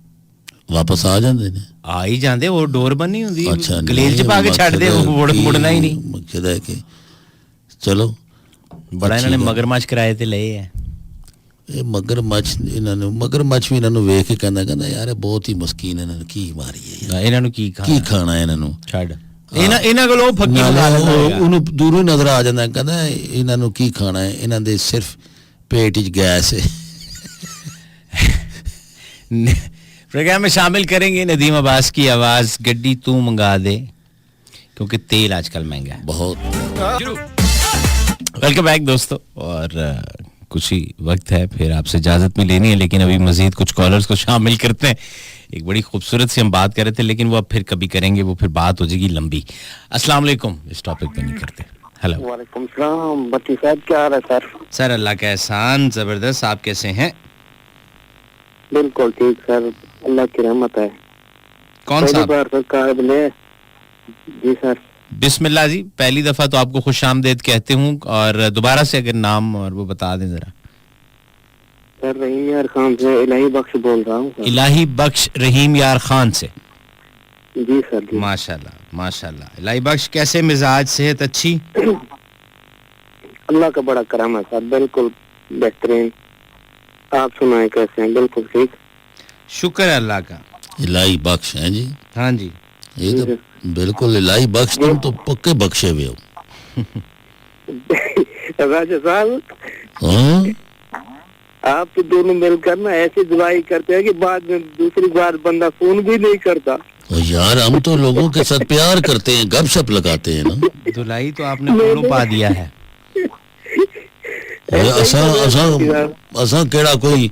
ਵਾਪਸ ਆ ਜਾਂਦੇ ਨੇ? ਆ ਹੀ ਜਾਂਦੇ, ਉਹ ਡੋਰ ਬੰਨੀ ਹੁੰਦੀ, ਅੱਛਾ ਗਲੇਲ ਚ ਪਾ ਕੇ ਛੱਡਦੇ, ਮੁੜਨਾ ਹੀ ਨਹੀਂ। ਮਕਸਦ ਹੈ ਕਿ ਚਲੋ ਬੜਾ ਇਹਨਾਂ ਨੇ ਮਗਰਮੱਛ ਕਿਰਾਏ ਤੇ ਲਏ ਆ। ਇਹ ਮਗਰਮੱਛ ਇਹਨਾਂ ਨੂੰ ਮਗਰਮੱਛ ਵੀ ਇਹਨਾਂ ਨੂੰ ਵੇਖ ਕੇ ਕਹਿੰਦਾ ਯਾਰ ਇਹ ਬਹੁਤ ਹੀ ਮਸਕੀਨ, ਇਹਨਾਂ ਨੂੰ ਕੀ ਮਾਰੀਏ ਯਾਰ, ਇਹਨਾਂ ਨੂੰ ਕੀ ਖਾਣਾ ਇਹਨਾਂ ਨੂੰ ਛੱਡ। ਇਹਨਾਂ ਕੋਲ ਉਹ ਫੱਕੀ ਉਹਨੂੰ ਦੂਰੋਂ ਹੀ ਨਜ਼ਰ ਆ ਜਾਂਦਾ, ਕਹਿੰਦਾ ਇਹਨਾਂ ਨੂੰ ਕੀ ਖਾਣਾ ਹੈ, ਇਹਨਾਂ ਦੇ ਸਿਰਫ पेट च गैस है। प्रोग्राम में शामिल करेंगे नदीम अब्बास की आवाज गड्डी तू मंगा दे, क्योंकि तेल आजकल महंगा है बहुत। वेलकम बैक दोस्तों, और कुछ ही वक्त है फिर आपसे इजाजत में लेनी है, लेकिन अभी मजीद कुछ कॉलर्स को शामिल करते हैं। एक बड़ी खूबसूरत सी हम बात कर रहे थे, लेकिन वो अब फिर कभी करेंगे, वो फिर बात हो जाएगी लंबी। अस्सलाम वालेकुम, इस टॉपिक पे नहीं करते। हेलो वालेकुम सलाम बट्टी साहब, क्या हाल है सर? सर अल्लाह का एहसान, जबरदस्त। आप कैसे हैं? बिल्कुल ठीक सर, अल्लाह की रहमत है। कौन सा? जी सर। बिस्मिल्लाह जी, पहली दफा तो आपको खुशामदीद कहते हूँ, और दोबारा से अगर नाम और वो बता दें जरा। सर रहीम यार खान से इलाही बख्श बोल रहा हूँ। इलाही बख्श रहीम यार खान से? जी सर जी। माशाल्लाह माशाल्लाह। इलाही बख्श, कैसे मिजाज, सेहत अच्छी? अल्लाह का बड़ा करम है सर, बिल्कुल बेहतरीन। आप सुनाए कैसे हैं? बिल्कुल ठीक, शुक्र है अल्लाह का। इलाही बख्श है जी? हाँ जी, ये तो बिल्कुल इलाही बख्श, तुम तो पक्के बख्शे हुए हो। राजा साहब, हाँ? आप तो दोनों मिलकर ना ऐसी दुआई करते हैं कि बाद में दूसरी बार बंदा फोन भी नहीं करता। और यार हम तो लोगों के साथ प्यार करते हैं, गपशप लगाते हैं ना। दुलाई तो आपने फोन पा दिया है। असा केड़ा कोई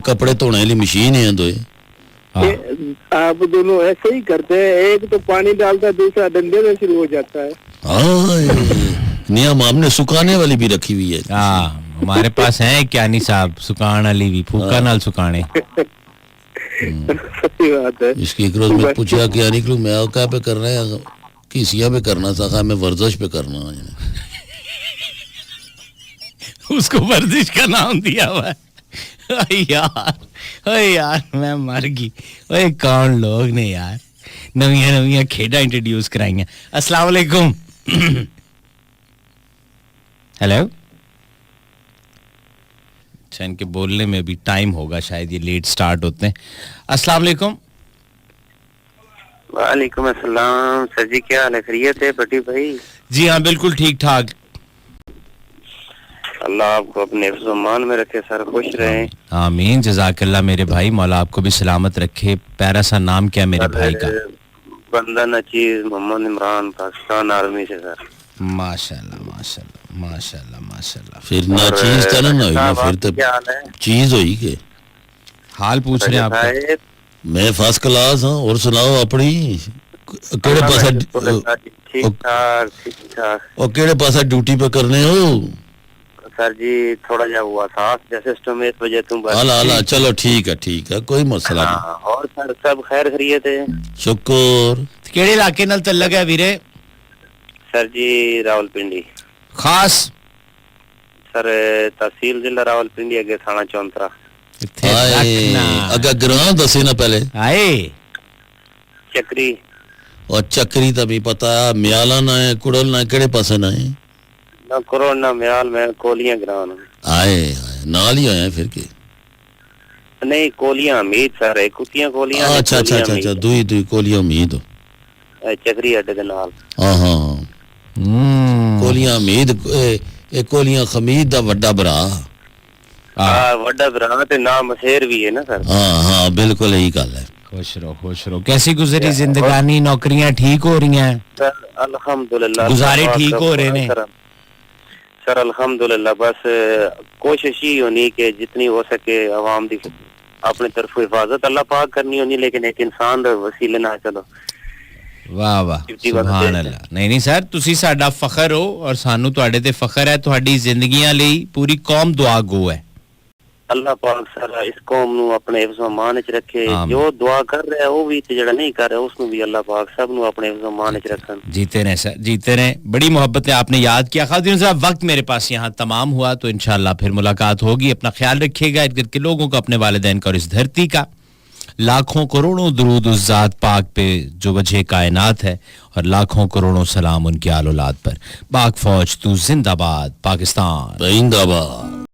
कपड़े धोने वाली मशीन है दोए। आप दोनों ऐसे ही करते हैं, एक तो पानी डालता है, दूसरा डंडे में शुरू हो जाता है। नियम हमने सुखाने वाली भी रखी हुई है। हाँ, हमारे पास है क्या नहीं साहब, सुखाने वाली भी, फूका नाल सुखाने। सही बात है। इसकी एक रोज मैं पूछा क्या निकलूं मैं क्या पे करना है किसिया पे करना था मैं वर्जिश पे करना है उसको वर्जिश का नाम दिया हुआ है। यार मैं मर गई। ओए कौन लोग ने यार नवियां खेड़ा इंट्रोड्यूस कराई। अस्सलाम वालेकुम। हेलो। अच्छा इनके बोलने में भी टाइम होगा शायद ये लेट स्टार्ट होते हैं। अस्सलाम वालेकुम। वालेकुम अस्सलाम। सर जी क्या हाल है, खैरियत है बटी भाई? जी हाँ बिल्कुल ठीक ठाक। अल्लाह आपको अपने हिफ्ज़-ओ-मान में रखे सर, खुश रहें। आमीन जज़ाकल्लाह मेरे भाई, मौला आपको भी सलामत रखे। प्यारा सा नाम क्या मेरे भाई का? बंदा नचीज मोहम्मद इमरान, पाकिस्तान आर्मी से सर। माशाल्लाह माशाल्लाह माशाल्लाह माशाल्लाह। फिर ना चीज था ना फिर तो क्या हाल है? चीज हुई के हाल पूछ रहे हैं आपको। मैं फर्स्ट क्लास हूँ और सुनाओ अपनी केड़े पासा ठीक ठाक ठीक ठाक। और केड़े पासा ड्यूटी पे करने हो? सर जी थोड़ा जा हुआ था जैसे सिस्टम 1 बजे तुम हाला चलो ठीक है कोई मसला नहीं। हाँ, और सर सब खैर खैरियत है? शुक्र। केड़े इलाके नाल तल्लक है वीरे? सर जी रावलपिंडी। खास सर तहसील जिला रावलपिंडी, अगे थाना चौंतरा। अगर ग्रां दसे ना पहले आए चक्री और चक्री तभी पता है म्याला ना है कुड़ल ना केड़े पासे ना है ना करोड़ ना म्याल में कोलियां ग्रान आए नाल ही आए फिर के नहीं कोलियां अमीद सर है कुतियां कोलियां अच्छा दुई कोलियां उम्मीद चक्री अड्डे दे नाल। हाँ कोलियां उम्मीद ए कोलियां खमीद दा वड्डा भरा। हां वड्डा भरा ते नाम मशहूर भी है ना सर। हाँ बिल्कुल यही गल है। खुश रहो। कैसी गुजरी जिंदगानी, नौकरियां ठीक हो रही हैं? सर अल्हम्दुलिल्लाह गुजारे ठीक हो रहे ने? सर अल्हम्दुलिल्लाह बस कोशिश ही होनी कि जितनी हो सके आवाम दी अपनी तरफ हिफाजत अल्लाह पाक करनी होनी, लेकिन एक इंसान दे वसीले ना चलो। वाह वाह सुभान अल्लाह। नहीं सर तुसी साडा फखर हो और सानू तुहाडे ते फखर है। तुहाडी जिंदगियां ਲਈ पूरी कौम दुआ गो है। अल्लाह पाक सर इस कौम नु अपने हिफ्ज़-ओ-मान च रखे। जो दुआ कर रहा है वो भी ते जेड़ा नहीं कर रहा उसनु भी अल्लाह पाक सब नु अपने हिफ्ज़-ओ-मान च रखन। जीते रहे सर जीते रहे। बड़ी मोहब्बत है आपने याद किया। खातिन साहब वक्त मेरे पास यहाँ तमाम हुआ तो इंशाल्लाह फिर मुलाकात होगी। अपना ख्याल रखिएगा, इर्द गिर्द के लोगों को, अपने वालिदैन का और इस धरती का लाखों करोड़ों दरूद उस जात पाक पे जो वजह कायनात है और लाखों करोड़ों सलाम उनकी आल औलाद पर। पाक फौज तू जिंदाबाद, पाकिस्तान जिंदाबाद।